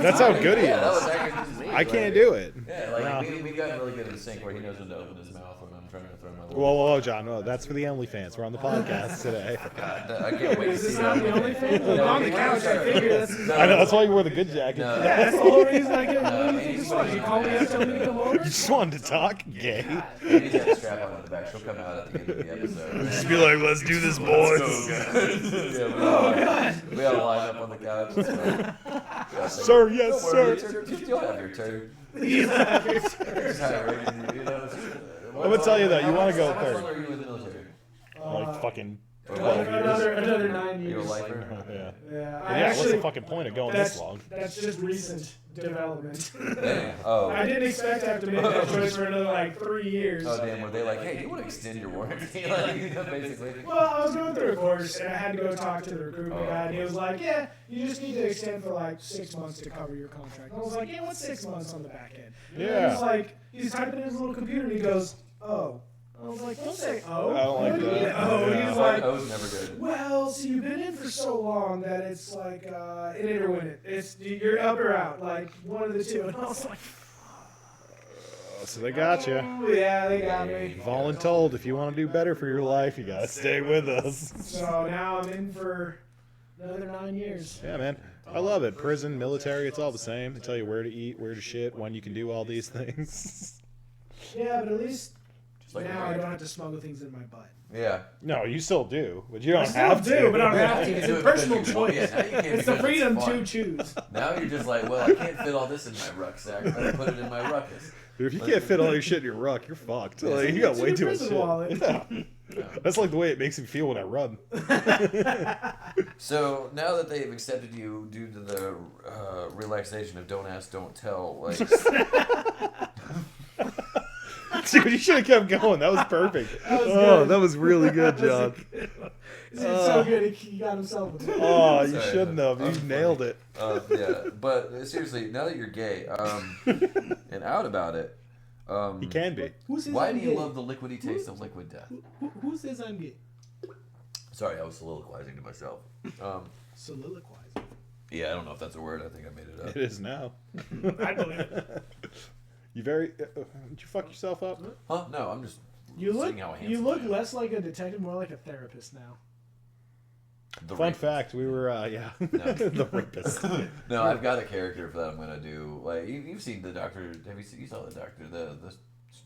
That's how good he Yeah, that is. was actually just me. I can't do it. Yeah, like No. we got really good in sync where he knows when to open his mouth when I'm trying to throw my. Whoa, John. No, that's for the OnlyFans. We're on the podcast today. God, I can't wait to Is see this that. not the only thing? No, On the couch, I figure that's. I know, that's why you wore the good jacket. No. That's the whole reason I get No, anything to watch. You call me up, tell me to come You over. just wanted to talk gay. Andy's got a strap on at the back. She'll come out at the end of the episode. Just be like, let's do this, boys. Yeah, we all line up on the couch. Yeah, Sir, yes, don't worry, sir. you'll have your turn. It's high rating, you know. I'm gonna tell you though, you want to go How much third. longer are you in the military? Like fucking Or 12 years. Another 9 You're a years. lifer? Yeah. Yeah, And yeah, what's the fucking point of going this long? That's just recent development. Damn. Oh. I didn't expect to have to make that choice for another like 3 years. Oh damn! Were they like, hey, do you want to extend your warranty? Like, you know, basically. Well, I was going through a course and I had to go talk to the recruitment Oh, guy, and he of was like, "Yeah, you just need to extend for like 6 months to cover your contract." And I was like, "Yeah, what's 6 months on the back end?" And Yeah. he's like, he's typing in his little computer and he goes, "Oh." I was like, "Don't say oh." I don't like What do you mean, that. Oh, Yeah. he's like, O's never good. "Well, see, you've been in for so long that it's like in it or win it. It's you're up or out, like one of the two." And I was like, So they got you. "Oh, yeah, they got me." Voluntold, if you want to do better for your life, you gotta stay with us. So now I'm in for another 9 years. Yeah, man. I love it. Prison, military, it's all the same. They tell you where to eat, where to shit, when you can do all these things. Yeah, but at least Like now I don't have to smuggle things in my butt. Yeah. No, you still do, but you don't I still have to. do, but I don't have to. You It's do a it personal because you want- choice. yeah, now you can't It's the because freedom fun. to choose. Now you're just like, well, I can't fit all this in my rucksack. Better put it in my ruckus. Dude, if you can't fit all your shit in your ruck, you're fucked. Like, you got It's way in too your much prison shit. wallet. Yeah. That's like the way it makes me feel when I run. So now that they've accepted you due to the relaxation of don't ask, don't tell, like, Dude, you should have kept going. That was perfect. was Oh, good. that was really good, John. It's so good he got himself a Oh, you Sorry, shouldn't have. that was You funny. nailed it. yeah. But seriously, now that you're gay and out about it, He can be. Who says why I'm do you gay? love the liquidy taste of liquid death? Who says I'm gay? Sorry, I was soliloquizing to myself. Soliloquizing. Yeah, I don't know if that's a word. I think I made it up. It is now. I believe it. You very. Did you fuck yourself up? Huh? No, I'm just You look seeing how handsome you look I am. less like a detective, more like a therapist now. The Fun rapist. fact, we were, the rapist. No, I've got a character for that I'm gonna do. Like you've seen the Doctor. Have you saw the Doctor? The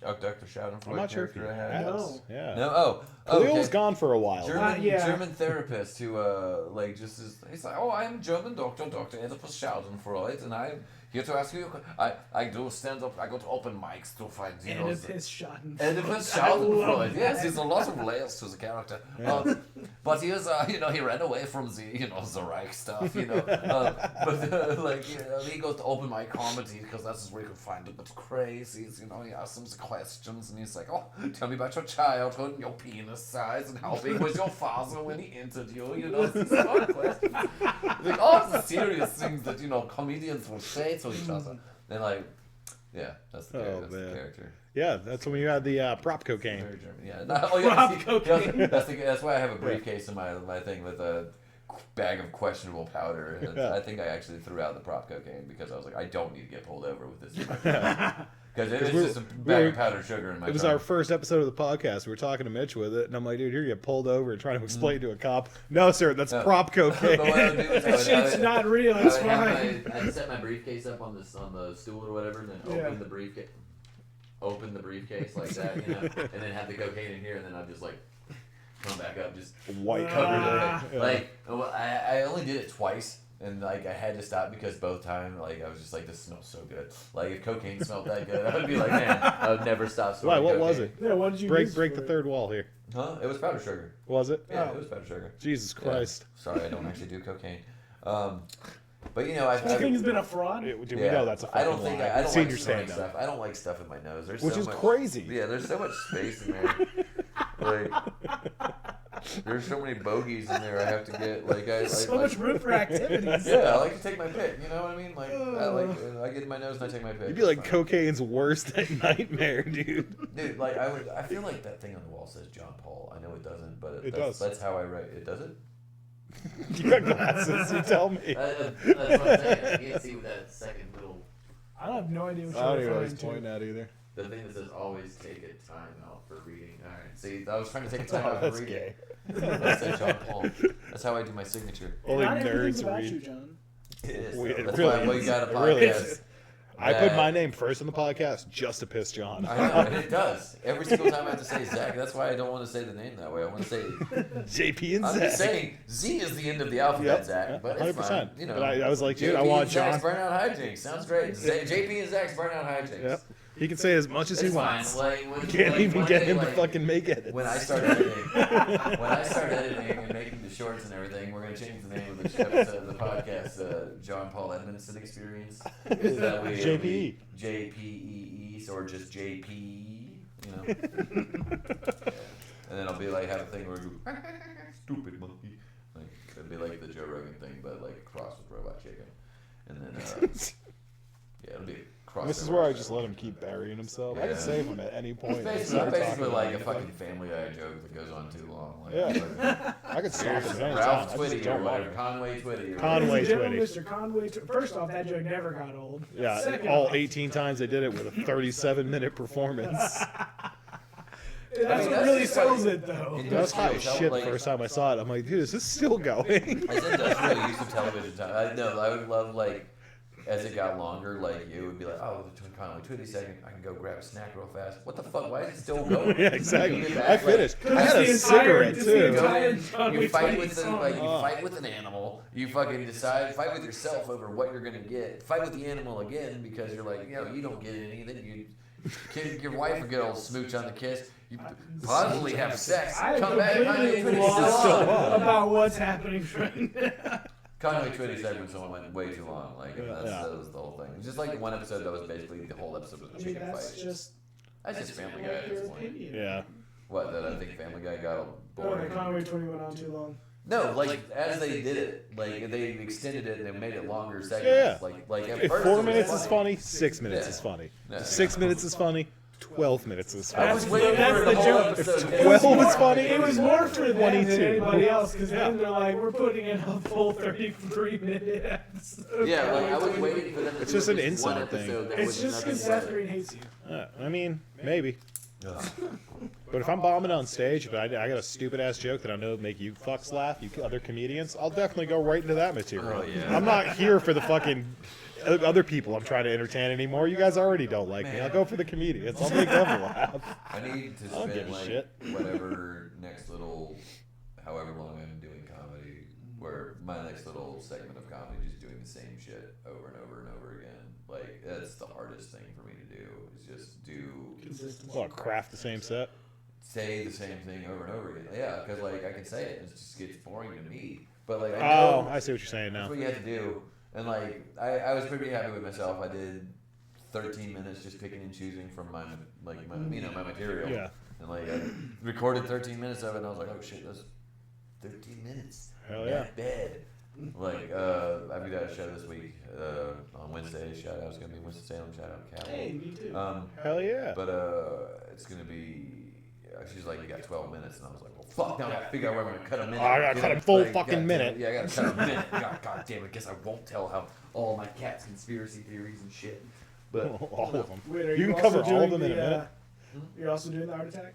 Dr. Schadenfreude I'm not sure if he character I had. has. No. Yeah. No. Oh. Khalil's okay. gone for a while. German, yeah. German therapist who like just is he's like, oh, I'm German doctor Oedipus Schadenfreude, and Here to ask you, I do stand up. I go to open mics to find Oedipus Schadenfreude. Oedipus Schadenfreude. Yes, there's a lot of layers to the character. But he is, he ran away from the Reich stuff. But like, he goes to open mic comedy because that's where you can find a bit crazy. He asks them the questions, and he's like, "Oh, tell me about your childhood and your penis size and how big was your father when he entered you." These sort of questions. Like all the serious things that comedians will say to each other. And like, yeah, that's the character. Yeah, that's when you had the prop cocaine. Very German. Yeah. Cocaine. That's why I have a briefcase in my thing with a bag of questionable powder. And I think I actually threw out the prop cocaine because I was like, I don't need to get pulled over with this. Because it's just a bag of powdered sugar in my It was our first episode of the podcast. We were talking to Mitch with it, and I'm like, dude, you're going to get pulled over and trying to explain to a cop. No, sir, that's prop cocaine. That shit's not real. It's fine. I'd set my briefcase up on the stool or whatever, and then open the briefcase. Open the briefcase like that, and then have the cocaine in here, and then I'd just like come back up, just white covered in it. Like I only did it twice. And like I had to stop because both times like I was just like, this smells so good. Like if cocaine smelled that good, I would be like, man, I would never stop smoking. Why? What cocaine. was it? Yeah, what did you break the third wall here? Huh? It was powdered sugar. Was it? Yeah, it was powdered sugar. Jesus Christ. Yeah. Sorry, I don't actually do cocaine. But Cocaine been a fraud. We know that's a fucking I don't think lie. I don't Seen like your snorting stand-up. stuff. I don't like stuff in my nose. There's Which so is much, crazy. Yeah, there's so much space in there. Like there's so many bogeys in there I have to get. Like much room for activities. Yeah, I like to take my pick. You know what I mean? Like I get in my nose and I take my pick. You'd be like cocaine's worst nightmare, dude. Dude, like I feel like that thing on the wall says John Paul. I know it doesn't, but it does. That's how I write it. Does it? You got glasses. You tell me. That's what I'm saying. I can't see that second little. I have no idea what I don't you're even know what referring he's to. pointing at either. The thing that says always take a time out for reading. All right. See, I was trying to take a time out for That's reading. gay. That said John Paul. That's how I do my signature. Only Not everything's nerds about read. you, John. It is. It That's really why we is. got a It really podcast. is. I put my name first on the podcast just to piss John. I know, and it does. Every single time I have to say Zach, that's why I don't want to say the name that way. I want to say JP and I'm Zach. just saying Z is the end of the alphabet, Zach, but it's 100%. fine. You know, But I was like, dude, I JP want and Zach's John. Burnout Hijinks. Sounds great. JP and Zach's Burnout Hijinks. Yep. He can say as much as It's he fine. wants. Like, Can't even get him to like, fucking make edits. When I start editing and making the shorts and everything, we're gonna change the name of the episode of the podcast. John Paul Edmondson Experience. Is that way JPE. JPEE or just JP? You know. And then I'll be like, have a thing where we go, stupid monkey. Like it'd be like the Joe Rogan thing, but like cross with Robot Chicken. And then yeah, it'll be. This is where I just let him keep burying himself. I can save him at any point. It's basically like a fucking Family Guy joke that goes on too long. Like, Yeah. I could stop it anytime. Ralph I just Twitty or don't want whatever. him. Conway Twitty. Or Conway Ladies and gentlemen, Twitty. Mr. Conway. First off, that joke never got old. Yeah, Second all off, 18 times they did it with a 37-minute performance. That's I mean, what that's really just sells like- it, though. That was high as shit the first time I saw it. I'm like, dude, is this still going? I said that's really use of television time. I would love like as it got longer, like it would be like, oh, the Conway Twitty second, I can go grab a snack real fast. What the fuck? Why is it still going? Yeah, exactly. You get back, I finished. like, I had the a entire- cigarette it's the too. entire- You fight with Conway you fight with an animal. You fucking fight with yourself over what you're gonna get. Fight with the animal again because you're like, you don't get any. Then your wife will get all smooch on the kiss. You possibly have sex. I am Come back, completely Conway Twitty's lost still on. about what's happening right now. Conway Twitty segment went way too long. Like Yeah. that was the whole thing. It's just like the one episode that was basically the whole episode was a I mean, chicken that's fight. just That's just Family Guy at your this point. opinion. Yeah. What, that I think Family Guy got Oh, boring? the Conway 20 went on too long. No, like as they did it, like they extended it and they made it longer segments. Yeah. Like at If first 4 it was minutes is funny, 6 minutes Yeah. is funny. Yeah. 6 minutes is funny, 12 minutes is I funny. was waiting That's for the the whole joke. episode. If 12 is funny, It was more for them than 22. anybody else, because then they're like, we're putting in a full 33-minute episode. Yeah, like I was waiting for them to It's do just an one inside thing. episode that It's was just nothing because Seth but- Green hates you. I mean, maybe. Ugh. But if I'm bombing on stage, but I got a stupid ass joke that I know would make you fucks laugh, you other comedians, I'll definitely go right into that material. Oh, yeah. I'm not here for the fucking other people I'm trying to entertain anymore. You guys already don't like me. I'll go for the comedians. I'll make them laugh. I need to I don't give spend a like shit. whatever next little, however long I'm doing comedy, where my next little segment of comedy is just doing the same shit over and over and over again. Like that's the hardest thing for me to do is just do Consistency. What, craft the same set? say the same thing over and over again. Yeah, because like I can say it, and it just gets boring to me. But like I know Oh, I see what you're saying that's now. what you have to do. And like I was pretty happy with myself. I did 13 minutes just picking and choosing from my my material. Yeah. And like I recorded 13 minutes of it, and I was like, oh shit, that's 13 minutes. Hell yeah. Not bad. Like I've got a show this week on Wednesday. Shout out, it's gonna be Winston-Salem. Shout out Khalil. Hey, me too. Hell yeah. But it's gonna be. She's like, you got 12 minutes, and I was like, well, fuck. Now I gotta figure out where I'm gonna cut a minute. Oh, I gotta cut a full Like, fucking goddamn minute. it. Yeah, I gotta cut a minute. God damn it. Guess I won't tell how all my cat's conspiracy theories and shit. But All of them. Wait, are You can also cover all doing of them in a the, minute. You're also doing the art attack?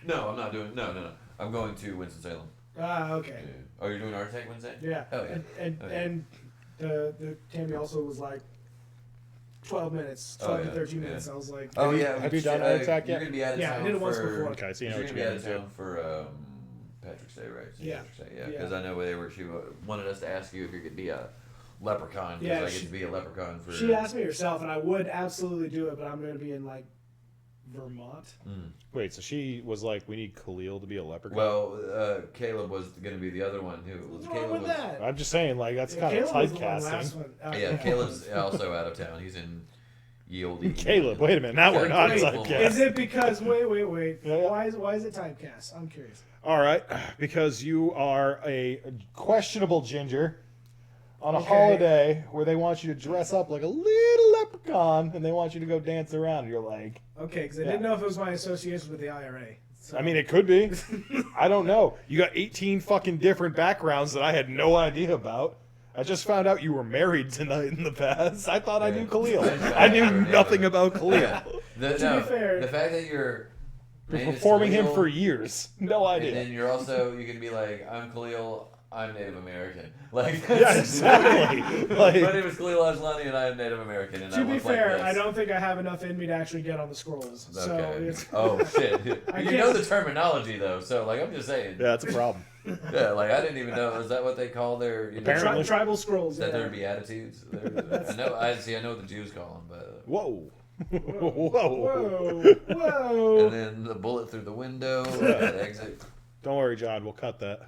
no, I'm not doing. No. I'm going to Winston-Salem. Ah, okay. Yeah. Oh, you're doing Art Attack Wednesday? Yeah. Oh, yeah. And the Tammy also was like 12 minutes, 12 to 13 minutes. I was like, Oh yeah. Have you done Art Attack You're yet? gonna be out of Yeah, I town did it once for. before. Okay, so you know You're what gonna you're be out getting of into. town for Patrick's Day, right? St. Yeah. Patrick's Day, yeah. Yeah. Because I know she wanted us to ask you if you could be a leprechaun. Because Yeah, I get to be a leprechaun for. she asked me herself, and I would absolutely do it, but I'm going to be in like Vermont. Mm. Wait, so she was like, we need Khalil to be a leprechaun? Well, Caleb was going to be the other one who was. What's wrong Caleb with was. that? I'm just saying, like, that's Yeah, kind of Caleb was the one last typecasting. one. Yeah, Caleb's also out of town. He's in Yield. Caleb, wait a minute. Now we're not Wait, typecast. Is it because wait? Yeah. Why is it typecast? I'm curious. All right, because you are a questionable ginger on a Okay. holiday where they want you to dress up like a little leprechaun and they want you to go dance around. And you're like, Okay, because I Yeah. didn't know if it was my association with the IRA. So. I mean, it could be. I don't know. You got 18 fucking different backgrounds that I had no idea about. I just found out you were married tonight in the past. I thought I knew Khalil. I knew nothing about Khalil. To be fair- the fact that you're Been name is performing him Khalil, for years. No and idea. then you're also you can be like, I'm Khalil, I'm Native American. Like Yeah, exactly. My Like, name is Khalil Ajlani, and I am Native American. And I To be look like fair, this. I don't think I have enough in me to actually get on the scrolls. So Okay. it's, Oh shit! You can't- know the terminology though, so like I'm just saying. yeah, that's a problem. Yeah, like I didn't even know. Is that what they call their? You know, Apparently. tribal scrolls. Is that Yeah. their beatitudes? I know. I know what the Jews call them, but. Whoa. Whoa, Whoa. whoa! And then the bullet through the window, that exit. Don't worry, John. We'll cut that.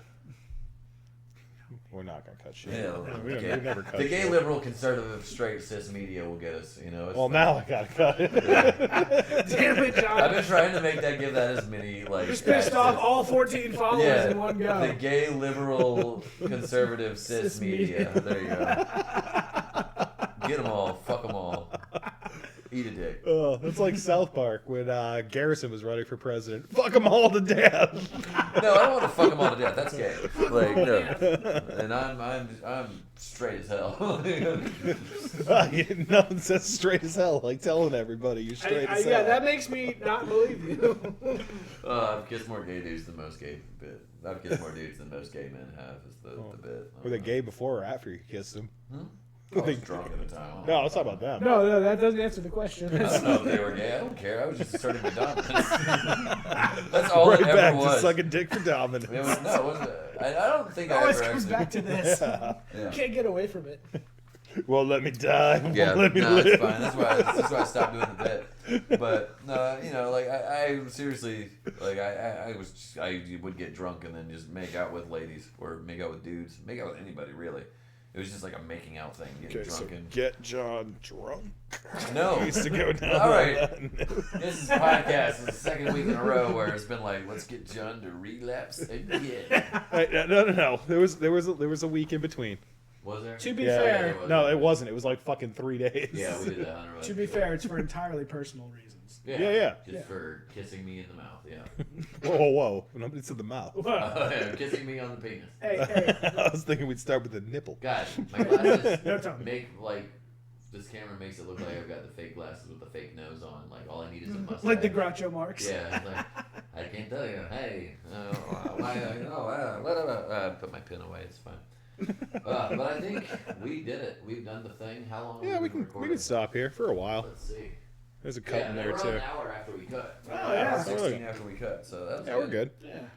We're not gonna cut shit. Yeah, we okay. never cut The gay shit. liberal conservative straight cis media will get us. You know. It's Well, fine. now I gotta cut it. Damn it, John! I've been trying to give that as many like. Just pissed off all 14 followers Yeah, in one go. the gay liberal conservative cis Cis media. media. There you go. Get them all. Fuck them all. Eat a dick. Oh, it's like South Park when Garrison was running for president. Fuck them all to death. No, I don't want to fuck them all to death. That's gay. Like no. And I'm straight as hell. Nothing says straight as hell like telling everybody you're straight as hell. Yeah, that makes me not believe you. I've kissed more gay dudes than most gay bit. I've kissed more dudes than most gay men have. Is the bit. Were they gay before or after you kissed them? I was drunk at the time. No, let's talk about them. No, that doesn't answer the question. I don't know if they were gay. I don't care. I was just asserting my dominance. That's all Right it back ever to was. sucking dick for dominance. It was, no, it wasn't. I don't think It I always ever comes actually. back to this. Yeah. Can't get away from it. Well, let me die. Yeah, Let me no, live. it's fine. That's why I stopped doing the bit. But no, you know, like I seriously, like I would get drunk and then just make out with ladies or make out with dudes, make out with anybody really. It was just like a making out thing, getting Okay, so drunk and. get John drunk. No. Used to go down. All right. that. This is podcast. It's the second week in a row where it's been like, let's get John to relapse again. Hey, no. There was a week in between. Was there? To be Yeah. fair, No, it wasn't. It was like fucking 3 days. Yeah, we did that. On to be fair, it's for entirely personal reasons. Yeah. Just Yeah. for kissing me in the mouth. Yeah. Whoa. Nobody said the mouth. Kissing me on the penis. Hey, I was thinking we'd start with the nipple. God, my glasses No tongue. make like this camera makes it look like I've got the fake glasses with the fake nose on. Like all I need is a mustache. like the Groucho Marx. Yeah, it's like I can't tell you. Hey, put my pen away. It's fine. But I think we did it. We've done the thing. How long? Yeah, have we been can recording? stop here for a while. Let's see. There's a cut in there we're too. an hour after we cut. Oh, yeah. 16 after we cut, so that's Yeah, we're good.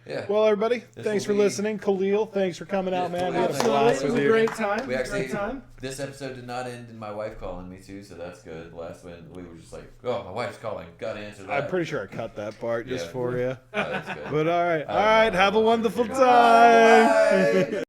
Yeah. Well, everybody, thanks for will be- listening. Khalil, thanks for coming out, man. We had a Absolutely. blast It was with a you. great time. We actually, great time. this episode did not end in my wife calling me too, so that's good. The last one, we were just like, oh, my wife's calling. Gotta answer that. I'm pretty sure I cut that part just Yeah. for you. Oh, that's good. But all right. Have a wonderful Bye. time. Bye.